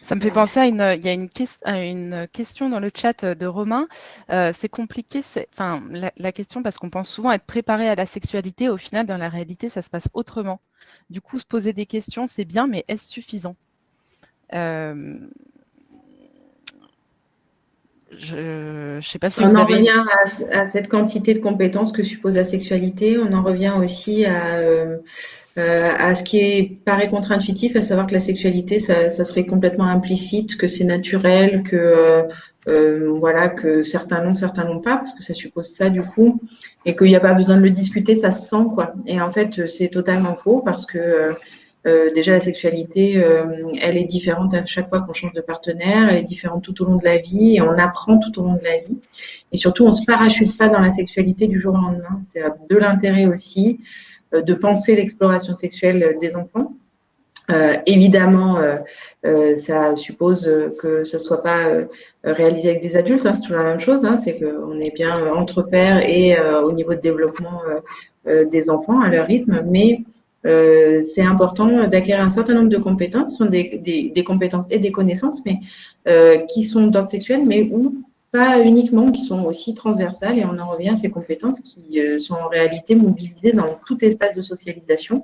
Ça me fait penser il y a une question dans le chat de Romain. C'est compliqué, la question, parce qu'on pense souvent être préparé à la sexualité. Au final, dans la réalité, ça se passe autrement. Du coup, se poser des questions, c'est bien, mais est-ce suffisant? Je ne sais pas si On vous en avez... revient à cette quantité de compétences que suppose la sexualité. On en revient aussi à ce qui paraît contre-intuitif, à savoir que la sexualité, ça serait complètement implicite, que c'est naturel, voilà, que certains l'ont pas, parce que ça suppose ça du coup, et qu'il n'y a pas besoin de le discuter, ça se sent, quoi. Et en fait, c'est totalement faux, parce que déjà la sexualité, elle est différente à chaque fois qu'on change de partenaire, elle est différente tout au long de la vie, et on apprend tout au long de la vie. Et surtout, on se parachute pas dans la sexualité du jour au lendemain. C'est de l'intérêt aussi de penser l'exploration sexuelle des enfants. Évidemment, ça suppose que ce ne soit pas réalisé avec des adultes, hein, c'est toujours la même chose, hein, c'est qu'on est bien entre pairs et au niveau de développement des enfants à leur rythme, mais c'est important d'acquérir un certain nombre de compétences, ce sont des compétences et des connaissances, mais qui sont d'ordre sexuel, mais où pas uniquement, qui sont aussi transversales, et on en revient à ces compétences qui sont en réalité mobilisées dans tout espace de socialisation.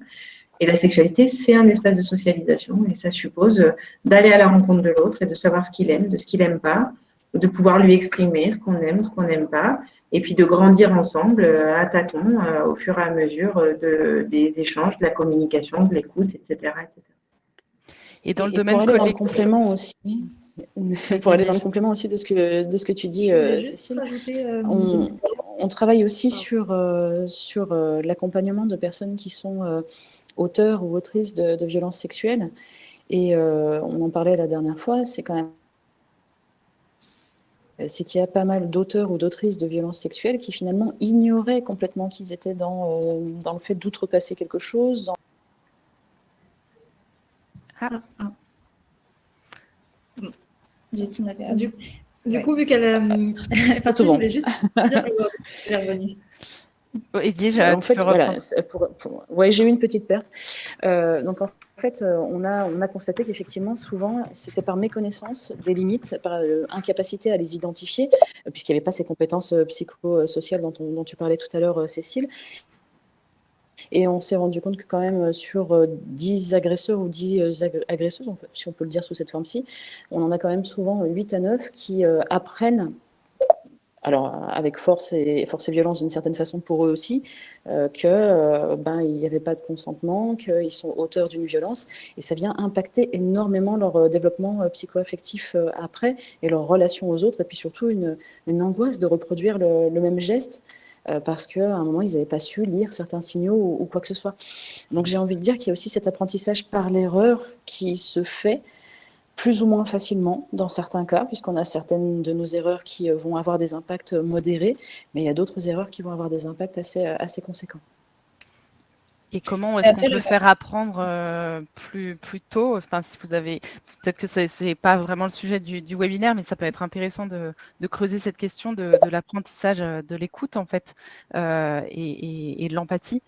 Et la sexualité, c'est un espace de socialisation, et ça suppose d'aller à la rencontre de l'autre et de savoir ce qu'il aime, de ce qu'il n'aime pas, de pouvoir lui exprimer ce qu'on aime, ce qu'on n'aime pas, et puis de grandir ensemble à tâtons au fur et à mesure des échanges, de la communication, de l'écoute, etc., etc. Et dans le Et domaine pour aller dans le collectif... complément aussi, pour aller dans le complément aussi de ce que tu dis, Cécile, on travaille aussi sur l'accompagnement de personnes qui sont auteurs ou autrices de violences sexuelles. Et on en parlait la dernière fois, c'est qu'il y a pas mal d'auteurs ou d'autrices de violences sexuelles qui finalement ignoraient complètement qu'ils étaient dans le fait d'outrepasser quelque chose. Du coup, vu qu'elle est partie, je voulais juste dire qu'elle est revenue. Edwige, en fait, voilà, j'ai eu une petite perte. Donc, en fait, on a constaté qu'effectivement, souvent, c'était par méconnaissance des limites, par incapacité à les identifier, puisqu'il n'y avait pas ces compétences psychosociales dont tu parlais tout à l'heure, Cécile. Et on s'est rendu compte que quand même, sur 10 agresseurs ou 10 agresseuses, si on peut le dire sous cette forme-ci, on en a quand même souvent 8 à 9 qui apprennent, alors avec force et violence d'une certaine façon pour eux aussi, il n'y avait pas de consentement, qu'ils sont auteurs d'une violence, et ça vient impacter énormément leur développement psycho-affectif après, et leur relation aux autres, et puis surtout une angoisse de reproduire le même geste, parce qu'à un moment, ils n'avaient pas su lire certains signaux ou quoi que ce soit. Donc j'ai envie de dire qu'il y a aussi cet apprentissage par l'erreur qui se fait plus ou moins facilement dans certains cas, puisqu'on a certaines de nos erreurs qui vont avoir des impacts modérés, mais il y a d'autres erreurs qui vont avoir des impacts assez conséquents. Et comment est-ce qu'on peut faire apprendre plus tôt? Enfin, si vous avez, peut-être que c'est pas vraiment le sujet du webinaire, mais ça peut être intéressant de creuser cette question de l'apprentissage de l'écoute en fait et de l'empathie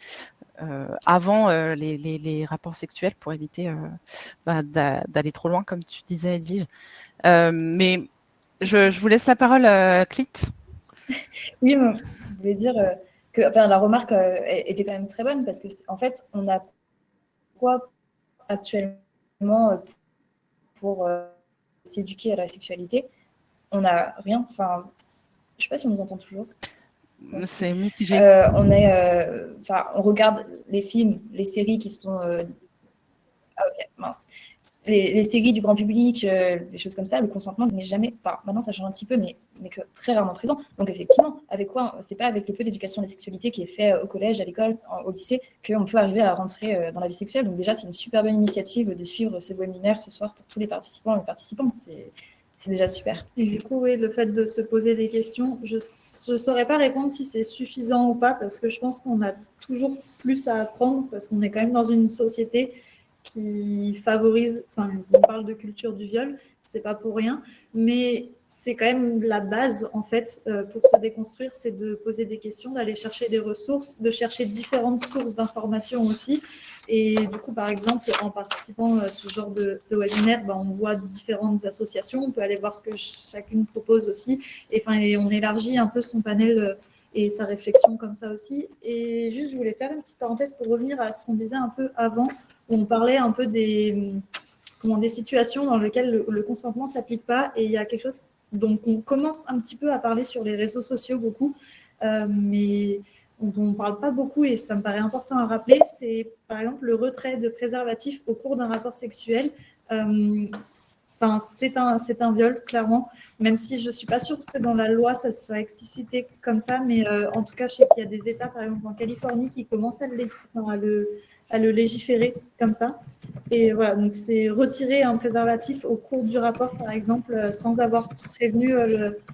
avant les rapports sexuels pour éviter d'aller trop loin, comme tu disais, Edwige. Mais je vous laisse la parole, Clit. Oui, je voulais dire que la remarque était quand même très bonne parce que en fait, on a quoi actuellement pour s'éduquer à la sexualité, on n'a rien. Enfin, je sais pas si on nous entend toujours. C'est mitigé. On regarde les films, les séries qui sont... Ah ok, mince. Les séries du grand public, les choses comme ça, le consentement n'est jamais... Enfin, maintenant, ça change un petit peu, mais que très rarement présent. Donc effectivement, avec quoi? C'est pas avec le peu d'éducation de la sexualité qui est fait au collège, à l'école, au lycée, qu'on peut arriver à rentrer dans la vie sexuelle. Donc déjà, c'est une super bonne initiative de suivre ce webinaire ce soir pour tous les participants et les participantes. C'est déjà super. Et du coup, oui, le fait de se poser des questions, je ne saurais pas répondre si c'est suffisant ou pas, parce que je pense qu'on a toujours plus à apprendre, parce qu'on est quand même dans une société qui favorise, enfin, on parle de culture du viol, c'est pas pour rien, mais c'est quand même la base, en fait, pour se déconstruire, c'est de poser des questions, d'aller chercher des ressources, de chercher différentes sources d'informations aussi. Et du coup, par exemple, en participant à ce genre de webinaire, on voit différentes associations, on peut aller voir ce que chacune propose aussi, et on élargit un peu son panel et sa réflexion comme ça aussi. Et juste, je voulais faire une petite parenthèse pour revenir à ce qu'on disait un peu avant, où on parlait un peu des situations dans lesquelles le consentement ne s'applique pas, et il y a quelque chose dont on commence un petit peu à parler sur les réseaux sociaux beaucoup, mais dont on ne parle pas beaucoup, et ça me paraît important à rappeler, c'est par exemple le retrait de préservatifs au cours d'un rapport sexuel. C'est un viol, clairement, même si je ne suis pas sûre que dans la loi ça soit explicité comme ça, mais en tout cas, je sais qu'il y a des États, par exemple en Californie, qui commencent à le légiférer comme ça. Et voilà, donc c'est retirer un préservatif au cours du rapport, par exemple, sans avoir prévenu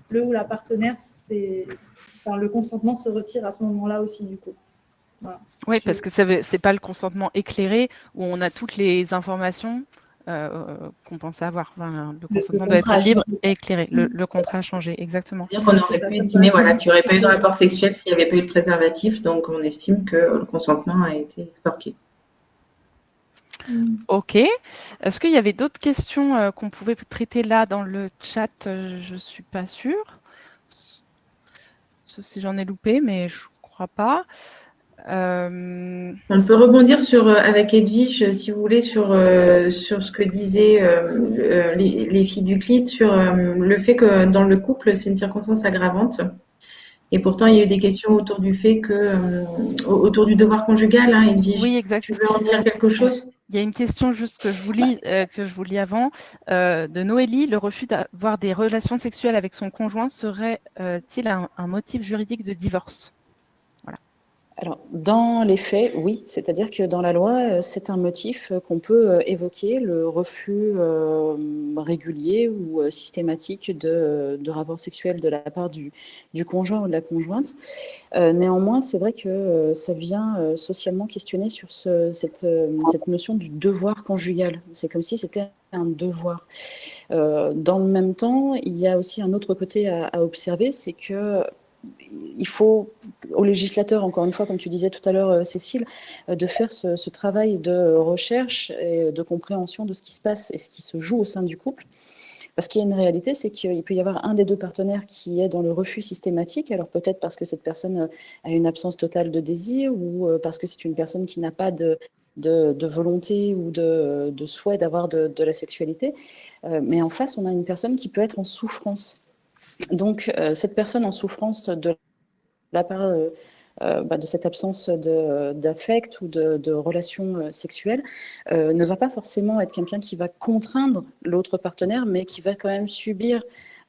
le ou la partenaire, le consentement se retire à ce moment-là aussi, du coup. Voilà. Oui, parce que c'est pas le consentement éclairé où on a toutes les informations qu'on pensait avoir. Enfin, le consentement doit être libre et éclairé. Le contrat a changé, exactement. C'est-à-dire qu'on aurait pu estimer qu'il n'y aurait pas eu de rapport sexuel s'il n'y avait pas eu de préservatif, donc on estime que le consentement a été extorqué. Ok. Est-ce qu'il y avait d'autres questions qu'on pouvait traiter là dans le chat? Je ne suis pas sûre. Sauf si j'en ai loupé, mais je ne crois pas. On peut rebondir avec Edwige, si vous voulez, sur ce que disaient les filles du CLIT, sur le fait que dans le couple, c'est une circonstance aggravante. Et pourtant, il y a eu des questions autour du fait autour du devoir conjugal, hein, Edwige. Oui, exact. Tu veux en dire quelque chose? Il y a une question juste que je vous lis avant, de Noélie. Le refus d'avoir des relations sexuelles avec son conjoint serait-il un motif juridique de divorce? Voilà. Alors, dans les faits, oui. C'est-à-dire que dans la loi, c'est un motif qu'on peut évoquer, le refus régulier ou systématique de rapports sexuels de la part du conjoint ou de la conjointe. Néanmoins, c'est vrai que ça vient socialement questionner sur cette notion du devoir conjugal. C'est comme si c'était un devoir. Dans le même temps, il y a aussi un autre côté à observer, c'est que il faut au législateur, encore une fois, comme tu disais tout à l'heure, Cécile, de faire ce travail de recherche et de compréhension de ce qui se passe et ce qui se joue au sein du couple. Parce qu'il y a une réalité, c'est qu'il peut y avoir un des deux partenaires qui est dans le refus systématique, alors peut-être parce que cette personne a une absence totale de désir ou parce que c'est une personne qui n'a pas de volonté ou de souhait d'avoir de la sexualité. Mais en face, on a une personne qui peut être en souffrance. Donc, cette personne en souffrance de la part de cette absence d'affect ou de relations sexuelles ne va pas forcément être quelqu'un qui va contraindre l'autre partenaire, mais qui va quand même subir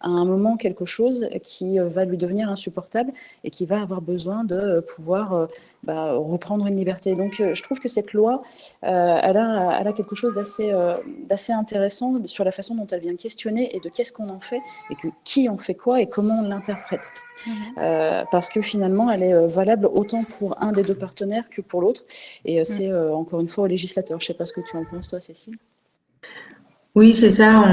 à un moment quelque chose qui va lui devenir insupportable et qui va avoir besoin de pouvoir reprendre une liberté. Donc, je trouve que cette loi, elle a quelque chose d'assez intéressant sur la façon dont elle vient questionner et de qu'est-ce qu'on en fait et qui en fait quoi et comment on l'interprète. Parce que finalement, elle est valable autant pour un des deux partenaires que pour l'autre. Et c'est encore une fois au législateur. Je ne sais pas ce que tu en penses, toi, Cécile. Oui, c'est ça.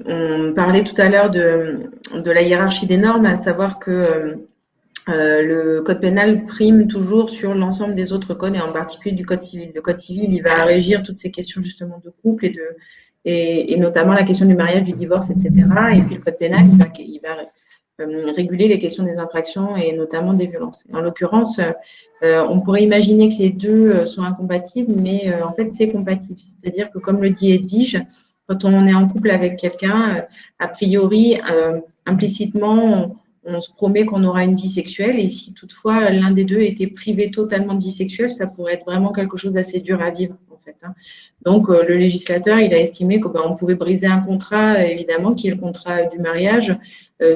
On parlait tout à l'heure de la hiérarchie des normes, à savoir que le code pénal prime toujours sur l'ensemble des autres codes et en particulier du code civil. Le code civil, il va régir toutes ces questions justement de couple et notamment la question du mariage, du divorce, etc. Et puis le code pénal, il va réguler les questions des infractions et notamment des violences. En l'occurrence, on pourrait imaginer que les deux sont incompatibles, mais en fait, c'est compatible. C'est-à-dire que, comme le dit Edwige, quand on est en couple avec quelqu'un, a priori, implicitement, on se promet qu'on aura une vie sexuelle, et si toutefois l'un des deux était privé totalement de vie sexuelle, ça pourrait être vraiment quelque chose d'assez dur à vivre, en fait. Donc, le législateur, il a estimé qu'on pouvait briser un contrat, évidemment, qui est le contrat du mariage,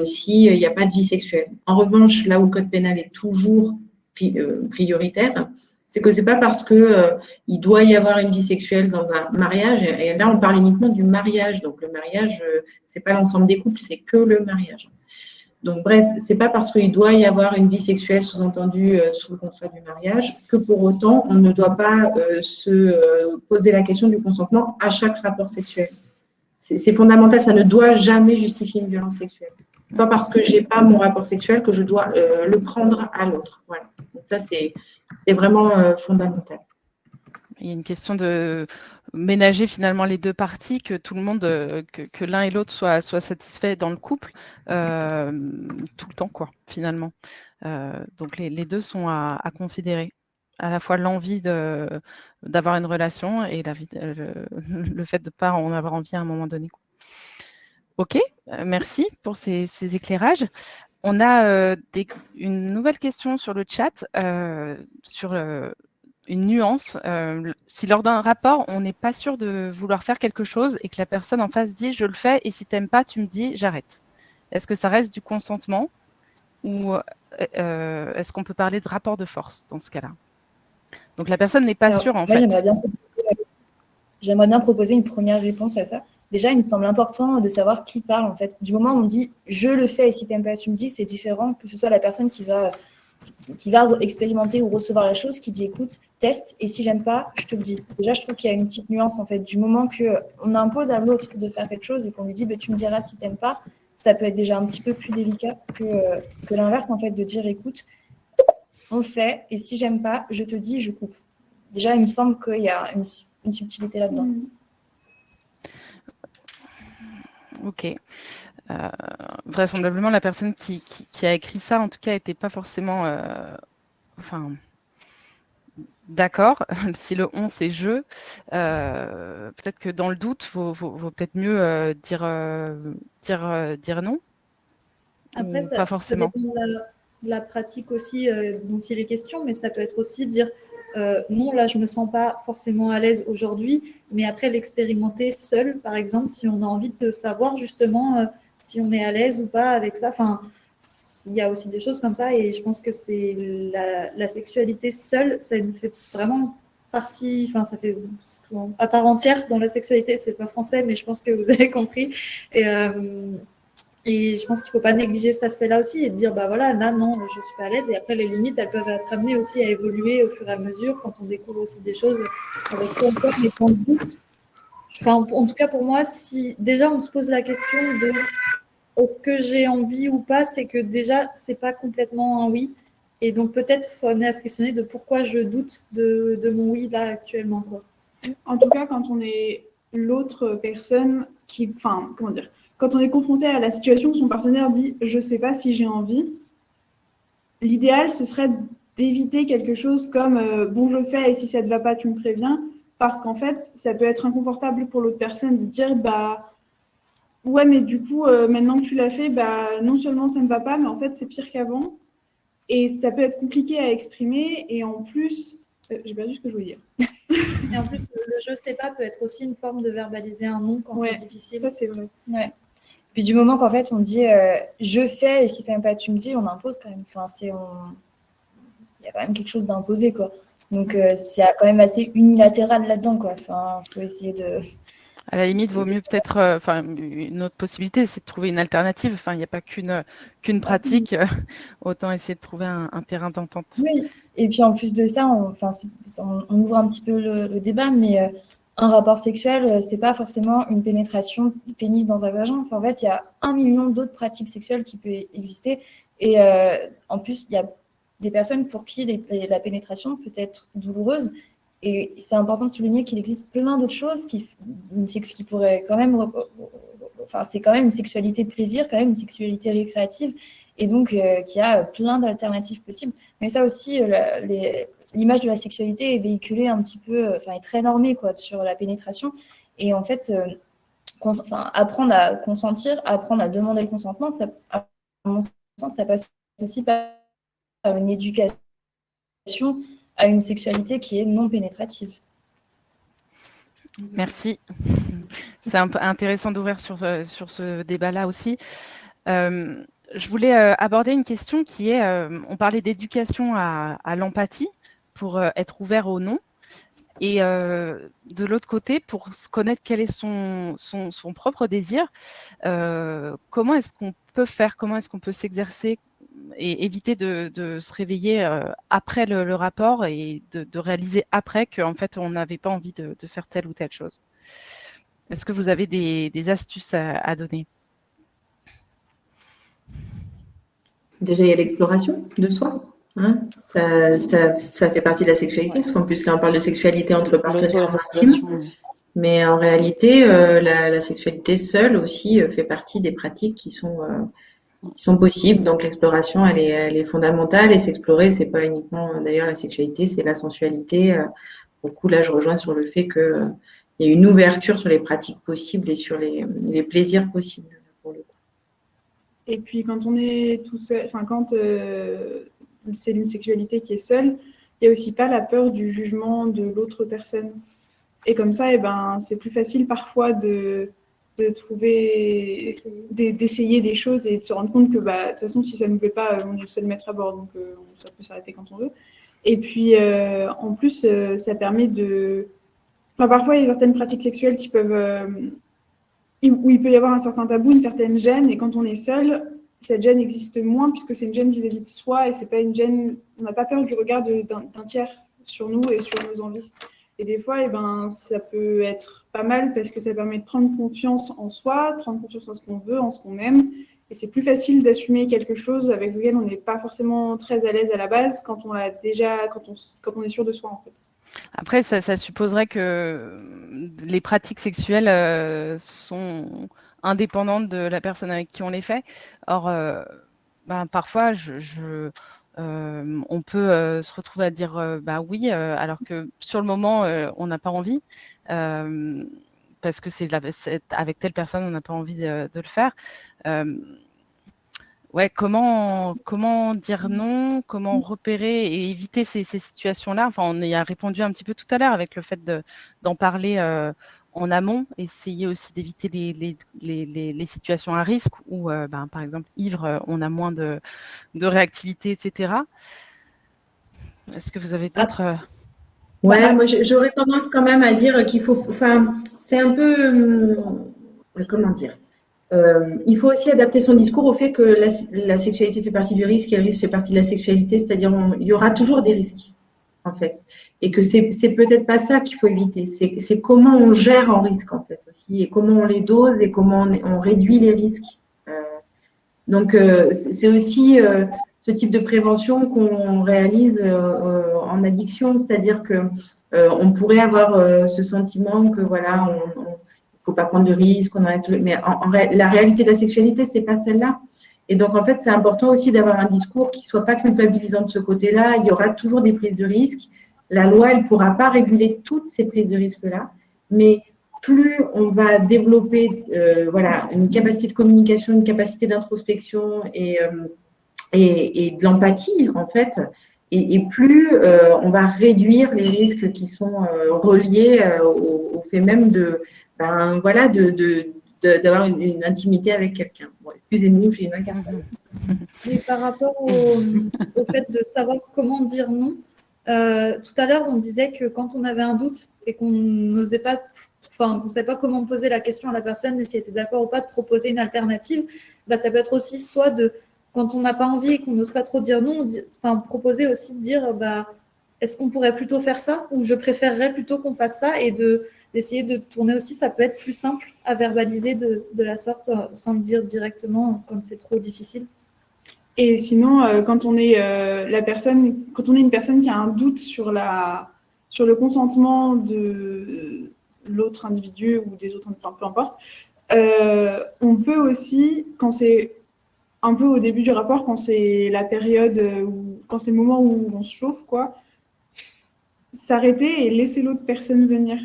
s'il n'y a pas de vie sexuelle. En revanche, là où le code pénal est toujours prioritaire, c'est que c'est pas parce que il doit y avoir une vie sexuelle dans un mariage, et là, on parle uniquement du mariage. Donc, le mariage, c'est pas l'ensemble des couples, c'est que le mariage. Donc, bref, c'est pas parce qu'il doit y avoir une vie sexuelle, sous-entendu sous le contrat du mariage, que pour autant, on ne doit pas se poser la question du consentement à chaque rapport sexuel. C'est fondamental, ça ne doit jamais justifier une violence sexuelle. Pas parce que j'ai pas mon rapport sexuel que je dois le prendre à l'autre. Voilà. Donc ça, c'est vraiment fondamental. Il y a une question de ménager finalement les deux parties, que tout le monde, que l'un et l'autre soient satisfaits dans le couple tout le temps, quoi, finalement. Donc les deux sont à considérer, à la fois l'envie d'avoir une relation et le fait de ne pas en avoir envie à un moment donné. Ok, merci pour ces éclairages. On a une nouvelle question sur le chat sur une nuance. Si lors d'un rapport, on n'est pas sûr de vouloir faire quelque chose et que la personne en face dit « je le fais et si tu n'aimes pas, tu me dis j'arrête ». Est-ce que ça reste du consentement ou est-ce qu'on peut parler de rapport de force dans ce cas-là? Donc la personne n'est pas sûre en fait. J'aimerais bien proposer une première réponse à ça. Déjà, il me semble important de savoir qui parle en fait. Du moment où on dit « je le fais et si tu n'aimes pas, tu me dis », c'est différent que ce soit la personne qui va expérimenter ou recevoir la chose, qui dit écoute, teste, et si j'aime pas, je te le dis. Déjà, je trouve qu'il y a une petite nuance en fait. Du moment qu'on impose à l'autre de faire quelque chose et qu'on lui dit tu me diras si t'aimes pas, ça peut être déjà un petit peu plus délicat que l'inverse en fait, de dire écoute, on le fait, et si j'aime pas, je te dis, je coupe. Déjà, il me semble qu'il y a une subtilité là-dedans. Ok. Vraisemblablement, la personne qui a écrit ça, en tout cas, n'était pas forcément d'accord. Si le on, c'est je, peut-être que dans le doute, vaut peut-être mieux dire non. Après, pas forcément. Ça dépend de la pratique aussi dont il est question, mais ça peut être aussi dire non, là, je ne me sens pas forcément à l'aise aujourd'hui, mais après l'expérimenter seul, par exemple, si on a envie de savoir justement si on est à l'aise ou pas avec ça. Enfin, il y a aussi des choses comme ça, et je pense que c'est la sexualité seule, ça nous fait vraiment partie, enfin, ça fait à part entière dans la sexualité, c'est pas français, mais je pense que vous avez compris. Et je pense qu'il ne faut pas négliger cet aspect-là aussi et de dire, bah voilà, là, non, je ne suis pas à l'aise. Et après, les limites, elles peuvent être amenées aussi à évoluer au fur et à mesure quand on découvre aussi des choses avec son corps, mais sans doute. Enfin, en tout cas, pour moi, si déjà on se pose la question de est-ce que j'ai envie ou pas, c'est que déjà, ce n'est pas complètement un oui. Et donc, peut-être, il faut amener à se questionner de pourquoi je doute de mon oui là actuellement, quoi. En tout cas, quand on est l'autre personne qui, enfin, comment dire, quand on est confronté à la situation où son partenaire dit « je ne sais pas si j'ai envie », l'idéal, ce serait d'éviter quelque chose comme « bon, je fais et si ça ne te va pas, tu me préviens », parce qu'en fait, ça peut être inconfortable pour l'autre personne de dire « bah ouais, mais du coup, maintenant que tu l'as fait, bah, non seulement ça ne va pas, mais en fait, c'est pire qu'avant ». Et ça peut être compliqué à exprimer, et en plus… j'ai perdu ce que je voulais dire. Et en plus, le je sais pas peut être aussi une forme de verbaliser un non quand c'est difficile. Ça, c'est vrai. Ouais. Puis du moment qu'en fait on dit je fais et si tu n'aimes pas tu me dis, on impose quand même. Enfin, il y a quand même quelque chose d'imposé, quoi. Donc c'est quand même assez unilatéral là-dedans, quoi. Enfin, faut essayer de… À la limite, vaut mieux peut-être, une autre possibilité, c'est de trouver une alternative. Enfin, il n'y a pas qu'une pratique. Autant essayer de trouver un terrain d'entente. Oui, et puis en plus de ça, on ouvre un petit peu le débat, mais un rapport sexuel, c'est pas forcément une pénétration du pénis dans un vagin. Enfin, en fait, il y a 1 million d'autres pratiques sexuelles qui peuvent exister. Et en plus, il y a des personnes pour qui la pénétration peut être douloureuse. Et c'est important de souligner qu'il existe plein d'autres choses qui pourraient quand même c'est quand même une sexualité plaisir, quand même une sexualité récréative, et donc qui a plein d'alternatives possibles. Mais ça aussi, l'image de la sexualité est véhiculée un petit peu, est très normée quoi, sur la pénétration. Et en fait, apprendre à consentir, apprendre à demander le consentement, ça, à mon sens, ça passe aussi par une éducation à une sexualité qui est non pénétrative. Merci. C'est un peu intéressant d'ouvrir sur ce débat-là aussi. Je voulais aborder une question qui est, on parlait d'éducation à l'empathie pour être ouvert au non. Et de l'autre côté, pour connaître quel est son propre désir, comment est-ce qu'on peut faire, comment est-ce qu'on peut s'exercer et éviter de se réveiller après le rapport et de réaliser après qu'en fait, on n'avait pas envie de faire telle ou telle chose. Est-ce que vous avez des astuces à donner? Déjà, il y a l'exploration de soi. Hein, ça fait partie de la sexualité, parce qu'en plus, là, on parle de sexualité entre partenaires intimes. Mais en réalité, la sexualité seule aussi fait partie des pratiques qui sont possibles. Donc, l'exploration, elle est fondamentale. Et s'explorer, c'est pas uniquement, d'ailleurs, la sexualité, c'est la sensualité. Beaucoup, là, je rejoins sur le fait qu'il y a une ouverture sur les pratiques possibles et sur les plaisirs possibles. Pour le coup. Et puis, quand on est tout seul, quand c'est une sexualité qui est seule, il n'y a aussi pas la peur du jugement de l'autre personne. Et comme ça, c'est plus facile parfois de d'essayer des choses et de se rendre compte que de toute façon, si ça ne nous plaît pas, on est le seul maître à bord, donc ça peut s'arrêter quand on veut. Et puis, en plus, ça permet de... parfois, il y a certaines pratiques sexuelles qui peuvent... où il peut y avoir un certain tabou, une certaine gêne, et quand on est seul, cette gêne existe moins puisque c'est une gêne vis-à-vis de soi et c'est pas une gêne, on n'a pas peur du regard d'un tiers sur nous et sur nos envies. Et des fois, ça peut être pas mal parce que ça permet de prendre confiance en soi, prendre confiance en ce qu'on veut, en ce qu'on aime. Et c'est plus facile d'assumer quelque chose avec lequel on n'est pas forcément très à l'aise à la base quand on l'a déjà, quand on est sûr de soi en fait. Après, ça supposerait que les pratiques sexuelles sont indépendantes de la personne avec qui on les fait. Or, parfois, on peut se retrouver à dire oui, alors que sur le moment, on n'a pas envie, parce que c'est avec telle personne, on n'a pas envie de le faire. Comment dire non, comment repérer et éviter ces situations-là. Enfin, on y a répondu un petit peu tout à l'heure avec le fait d'en parler en amont, essayer aussi d'éviter les situations à risque où, par exemple, ivre, on a moins de réactivité, etc. Est-ce que vous avez d'autres... Ouais, moi j'aurais tendance quand même à dire qu'il faut... c'est un peu... comment dire ? Il faut aussi adapter son discours au fait que la sexualité fait partie du risque et le risque fait partie de la sexualité, c'est-à-dire il y aura toujours des risques, en fait. Et que c'est peut-être pas ça qu'il faut éviter, c'est comment on gère en risque, en fait, aussi, et comment on les dose et comment on réduit les risques. Donc, c'est aussi ce type de prévention qu'on réalise en addiction, c'est-à-dire que on pourrait avoir ce sentiment que, voilà, faut pas prendre de risques, mais la réalité de la sexualité, c'est pas celle-là. Et donc, en fait, c'est important aussi d'avoir un discours qui soit pas culpabilisant de ce côté-là. Il y aura toujours des prises de risques. La loi, elle pourra pas réguler toutes ces prises de risques-là, mais plus on va développer une capacité de communication, une capacité d'introspection et de l'empathie, en fait, et plus on va réduire les risques qui sont reliés au fait même d'avoir une intimité avec quelqu'un. Bon, excusez-nous, j'ai une incarnation. Et par rapport au fait de savoir comment dire non, tout à l'heure, on disait que quand on avait un doute et qu'on n'osait pas, on ne savait pas comment poser la question à la personne, si elle était d'accord ou pas de proposer une alternative, ça peut être aussi soit quand on n'a pas envie et qu'on n'ose pas trop dire non, proposer aussi de dire est-ce qu'on pourrait plutôt faire ça ou je préférerais plutôt qu'on fasse ça et d'essayer de tourner aussi, ça peut être plus simple à verbaliser de la sorte sans le dire directement quand c'est trop difficile. Et sinon, quand on est une personne qui a un doute sur le consentement de l'autre individu ou des autres, peu importe, On peut aussi, quand c'est un peu au début du rapport, quand c'est la période, quand c'est le moment où on se chauffe, quoi, s'arrêter et laisser l'autre personne venir.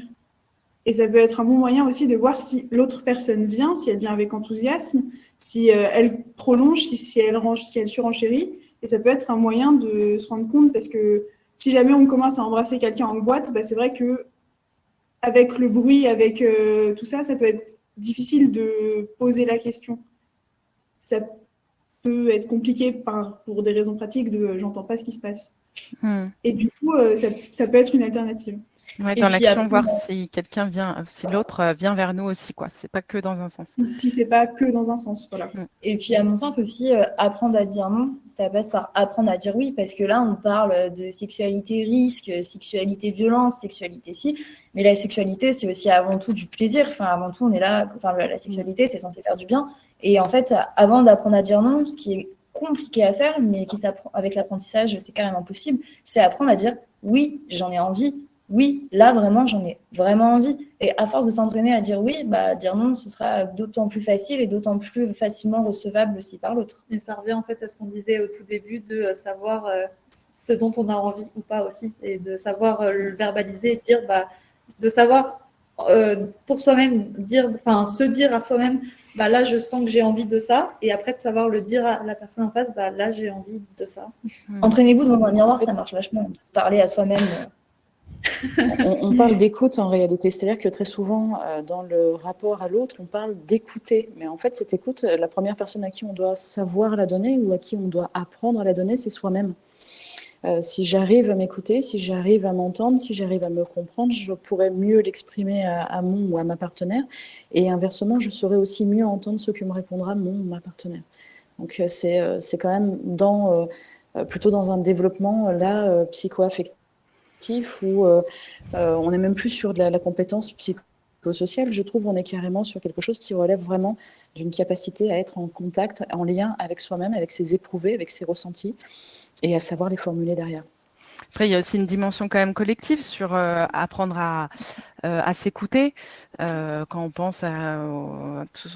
Et ça peut être un bon moyen aussi de voir si l'autre personne vient, si elle vient avec enthousiasme, si elle prolonge, si elle surenchérit. Et ça peut être un moyen de se rendre compte, parce que si jamais on commence à embrasser quelqu'un en boîte, bah, c'est vrai que avec le bruit, avec tout ça, ça peut être difficile de poser la question. Ça peut être compliqué pour des raisons pratiques de j'entends pas ce qui se passe. Et du coup, ça peut être une alternative. Ouais, dans l'action, voir si quelqu'un vient, si l'autre vient vers nous aussi, quoi. C'est pas que dans un sens. Si c'est pas que dans un sens, voilà. Et puis, à mon sens aussi, apprendre à dire non, ça passe par apprendre à dire oui, parce que là, on parle de sexualité risque, sexualité violence, sexualité si, mais la sexualité, c'est aussi avant tout du plaisir. Enfin, avant tout, on est là, enfin, la sexualité, c'est censé faire du bien. Et en fait, avant d'apprendre à dire non, ce qui est compliqué à faire, mais qui s'apprend avec l'apprentissage, c'est carrément possible, c'est apprendre à dire oui, j'en ai envie. Oui, là, vraiment, j'en ai vraiment envie. Et à force de s'entraîner à dire oui, bah, dire non, ce sera d'autant plus facile et d'autant plus facilement recevable aussi par l'autre. Et ça revient en fait à ce qu'on disait au tout début de savoir ce dont on a envie ou pas aussi. Et de savoir le verbaliser et dire, bah, de savoir pour soi-même, se dire à soi-même, bah, là, je sens que j'ai envie de ça. Et après, de savoir le dire à la personne en face, bah, là, j'ai envie de ça. Entraînez-vous devant un miroir, ça marche vachement. Parler à soi-même. On parle d'écoute en réalité, c'est-à-dire que très souvent, dans le rapport à l'autre, on parle d'écouter. Mais en fait, cette écoute, la première personne à qui on doit savoir la donner ou à qui on doit apprendre à la donner, c'est soi-même. Si j'arrive à m'écouter, si j'arrive à m'entendre, si j'arrive à me comprendre, je pourrais mieux l'exprimer à mon ou à ma partenaire. Et inversement, je saurais aussi mieux entendre ce que me répondra mon ou ma partenaire. Donc, c'est quand même plutôt dans un développement là, psycho-affectif, où on n'est même plus sur de la compétence psychosociale, je trouve, on est carrément sur quelque chose qui relève vraiment d'une capacité à être en contact, en lien avec soi-même, avec ses éprouvés, avec ses ressentis, et à savoir les formuler derrière. Après, il y a aussi une dimension quand même collective sur apprendre à s'écouter. Quand on pense à tout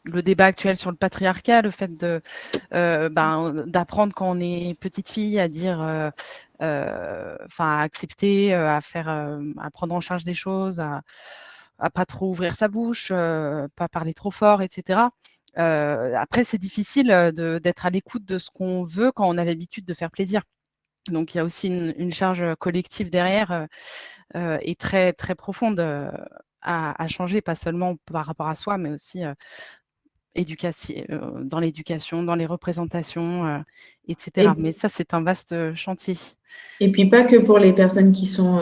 le débat actuel sur le patriarcat, le fait d'apprendre quand on est petite fille à dire, à accepter, à prendre en charge des choses, à pas trop ouvrir sa bouche, pas parler trop fort, etc. Après, c'est difficile d'être à l'écoute de ce qu'on veut quand on a l'habitude de faire plaisir. Donc, il y a aussi une charge collective derrière et très, très profonde à changer, pas seulement par rapport à soi, mais aussi dans l'éducation, dans les représentations, etc. Mais ça, c'est un vaste chantier. Et puis, pas que pour les personnes qui sont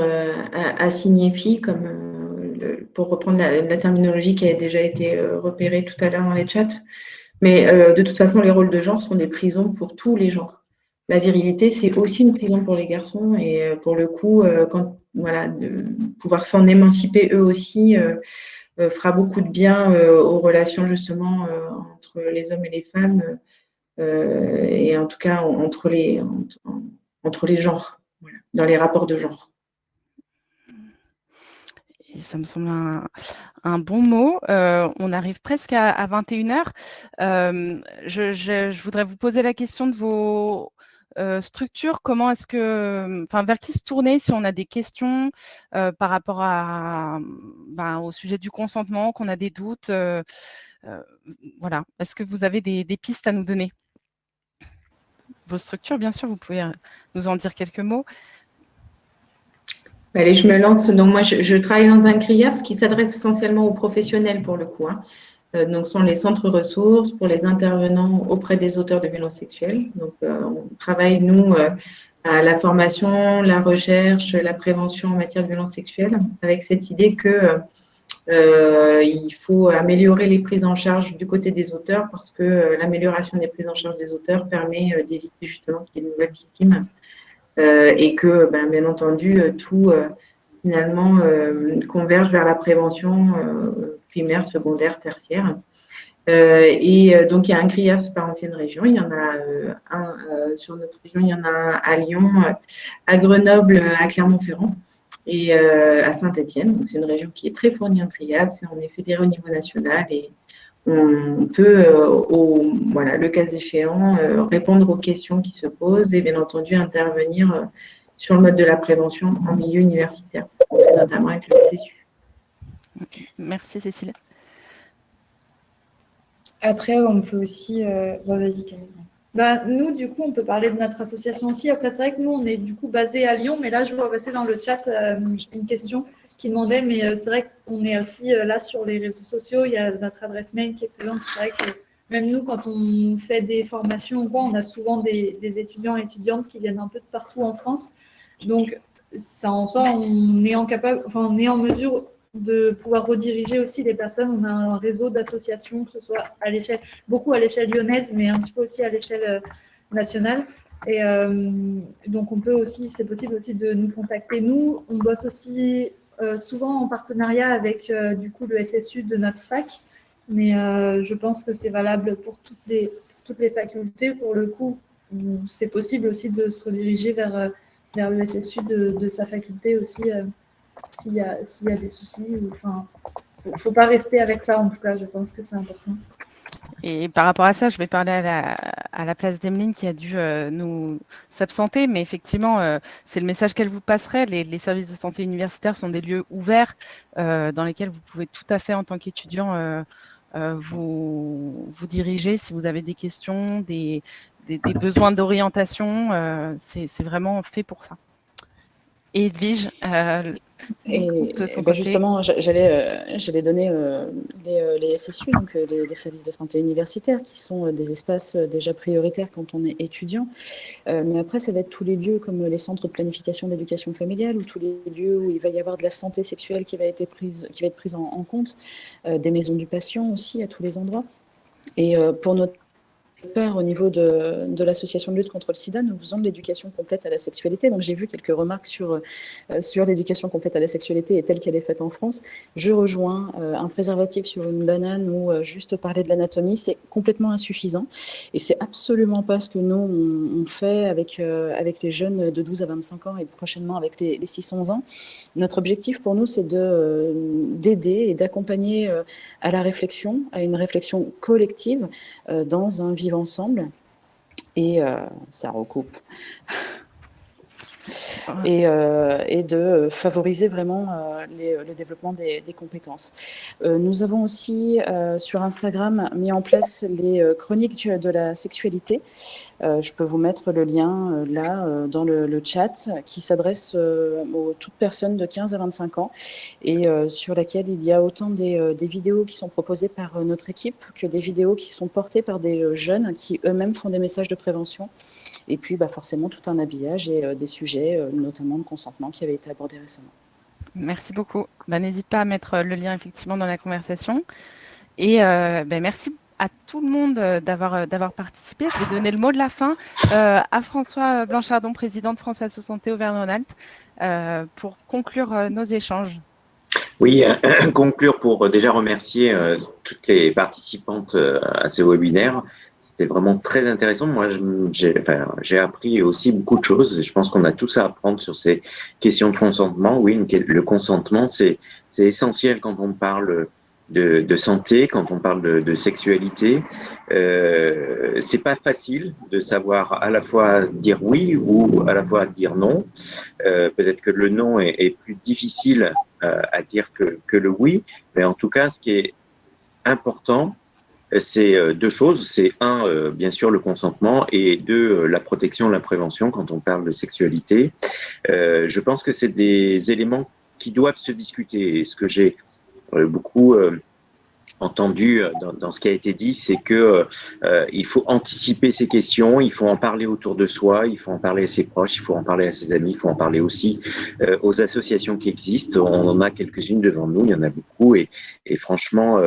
assignées filles, comme pour reprendre la terminologie qui a déjà été repérée tout à l'heure dans les chats, mais de toute façon, les rôles de genre sont des prisons pour tous les genres. La virilité, c'est aussi une prison pour les garçons et pour le coup, de pouvoir s'en émanciper eux aussi fera beaucoup de bien aux relations justement entre les hommes et les femmes et en tout cas entre les genres, voilà, dans les rapports de genre. Et ça me semble un bon mot. On arrive presque à 21h. Je voudrais vous poser la question de vos structures. Comment est-ce que, vers qui se tourner si on a des questions par rapport au sujet du consentement, qu'on a des doutes. Voilà. Est-ce que vous avez des pistes à nous donner? Vos structures, bien sûr, vous pouvez nous en dire quelques mots. Allez, je me lance. Donc, moi, je travaille dans un CRIAPS qui s'adresse essentiellement aux professionnels pour le coup. Donc, ce sont les centres ressources pour les intervenants auprès des auteurs de violences sexuelles. Donc, on travaille, nous, à la formation, la recherche, la prévention en matière de violences sexuelles, avec cette idée que il faut améliorer les prises en charge du côté des auteurs parce que l'amélioration des prises en charge des auteurs permet d'éviter justement qu'il y ait de nouvelles victimes. Et que, bien entendu, tout finalement converge vers la prévention primaire, secondaire, tertiaire. Et donc, il y a un CRIAPS par ancienne région. Il y en a un sur notre région, il y en a un à Lyon, à Grenoble, à Clermont-Ferrand. et à Saint-Étienne. C'est une région qui est très fournie en CRIAF, c'est en effet fédéré au niveau national et on peut, voilà, le cas échéant, répondre aux questions qui se posent et bien entendu intervenir sur le mode de la prévention en milieu universitaire, notamment avec le CSU. Merci Cécile. Après, on peut aussi... vas-y Camille. Nous, du coup, on peut parler de notre association aussi. Après, c'est vrai que nous, on est du coup basé à Lyon, mais là, je vois passer dans le chat une question qui demandait, mais c'est vrai qu'on est aussi là sur les réseaux sociaux. Il y a notre adresse mail qui est présente. C'est vrai que même nous, quand on fait des formations, on a souvent des étudiants et étudiantes qui viennent un peu de partout en France. Donc, ça en soi, on est en mesure de pouvoir rediriger aussi les personnes. On a un réseau d'associations, que ce soit beaucoup à l'échelle lyonnaise, mais un petit peu aussi à l'échelle nationale. Et donc, c'est possible aussi de nous contacter. Nous, on bosse aussi souvent en partenariat avec du coup le SSU de notre fac, mais je pense que c'est valable pour toutes les facultés. Pour le coup, c'est possible aussi de se rediriger vers le SSU de sa faculté aussi. S'il y a des soucis, il ne faut pas rester avec ça, en tout cas, je pense que c'est important. Et par rapport à ça, je vais parler à la place d'Emeline qui a dû nous s'absenter, mais effectivement, c'est le message qu'elle vous passerait. Les services de santé universitaires sont des lieux ouverts dans lesquels vous pouvez tout à fait, en tant qu'étudiant, vous diriger si vous avez des questions, des besoins d'orientation. C'est vraiment fait pour ça. Et Edwige, justement, j'allais donner les SSU, donc les services de santé universitaires, qui sont des espaces déjà prioritaires quand on est étudiant. Mais après, ça va être tous les lieux comme les centres de planification d'éducation familiale ou tous les lieux où il va y avoir de la santé sexuelle qui va être prise en compte, des maisons du patient aussi à tous les endroits. Et pour notre part, au niveau de l'association de lutte contre le sida, nous faisons de l'éducation complète à la sexualité. Donc, j'ai vu quelques remarques sur l'éducation complète à la sexualité et telle qu'elle est faite en France. Je rejoins un préservatif sur une banane ou juste parler de l'anatomie, c'est complètement insuffisant. Et c'est absolument pas ce que nous, on fait avec les jeunes de 12 à 25 ans et prochainement avec les 6-11 ans. Notre objectif pour nous, c'est d'aider et d'accompagner à la réflexion, à une réflexion collective dans un vivre ensemble. Et ça recoupe. Et de favoriser vraiment le développement des compétences. Nous avons aussi sur Instagram mis en place les chroniques de la sexualité. Je peux vous mettre le lien là dans le chat qui s'adresse aux toutes personnes de 15 à 25 ans et sur laquelle il y a autant des vidéos qui sont proposées par notre équipe que des vidéos qui sont portées par des jeunes qui eux-mêmes font des messages de prévention. Et puis, forcément, tout un habillage et des sujets, notamment de consentement, qui avaient été abordés récemment. Merci beaucoup. N'hésite pas à mettre le lien, effectivement, dans la conversation. Et merci à tout le monde d'avoir participé. Je vais donner le mot de la fin à François Blanchardon, président de France Asso Santé Auvergne-Rhône-Alpes, pour conclure nos échanges. Oui, conclure pour déjà remercier toutes les participantes à ce webinaire. C'était vraiment très intéressant. Moi, j'ai appris aussi beaucoup de choses. Je pense qu'on a tous à apprendre sur ces questions de consentement. Oui, le consentement, c'est essentiel quand on parle de santé, quand on parle de sexualité. C'est pas facile de savoir à la fois dire oui ou à la fois dire non. Peut-être que le non est plus difficile à dire que le oui. Mais en tout cas, ce qui est important, c'est deux choses. C'est un, bien sûr, le consentement et deux, la protection, la prévention quand on parle de sexualité. Je pense que c'est des éléments qui doivent se discuter. Et ce que j'ai beaucoup entendu dans ce qui a été dit, c'est que il faut anticiper ces questions, il faut en parler autour de soi, il faut en parler à ses proches, il faut en parler à ses amis, il faut en parler aussi aux associations qui existent. On en a quelques-unes devant nous, il y en a beaucoup et franchement,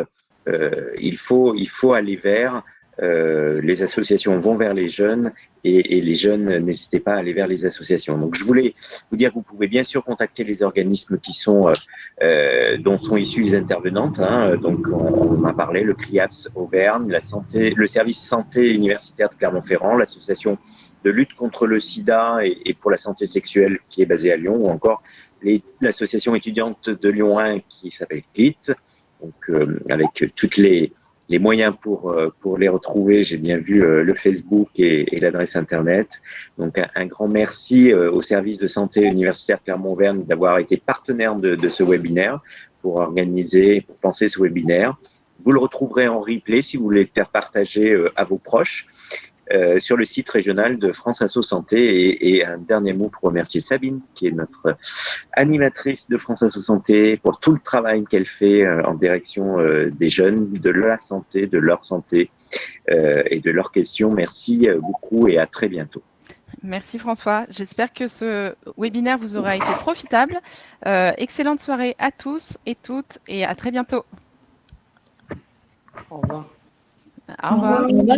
il faut aller vers, les associations vont vers les jeunes et les jeunes, n'hésitez pas à aller vers les associations. Donc, je voulais vous dire, vous pouvez bien sûr contacter les organismes qui sont, dont sont issues les intervenantes. Donc, on a parlé, le CRIAFS Auvergne, le service santé universitaire de Clermont-Ferrand, l'association de lutte contre le sida et pour la santé sexuelle qui est basée à Lyon, ou encore l'association étudiante de Lyon 1 qui s'appelle CLIT, donc avec toutes les moyens pour les retrouver. J'ai bien vu le Facebook et l'adresse Internet. Donc, un grand merci au service de santé universitaire Clermont-Auvergne d'avoir été partenaire de ce webinaire pour penser ce webinaire. Vous le retrouverez en replay si vous voulez le faire partager à vos proches sur le site régional de France Asso Santé. Et un dernier mot pour remercier Sabine, qui est notre animatrice de France Asso Santé, pour tout le travail qu'elle fait en direction des jeunes, de la santé, de leur santé et de leurs questions. Merci beaucoup et à très bientôt. Merci François. J'espère que ce webinaire vous aura été profitable. Excellente soirée à tous et toutes et à très bientôt. Au revoir. Au revoir. Au revoir.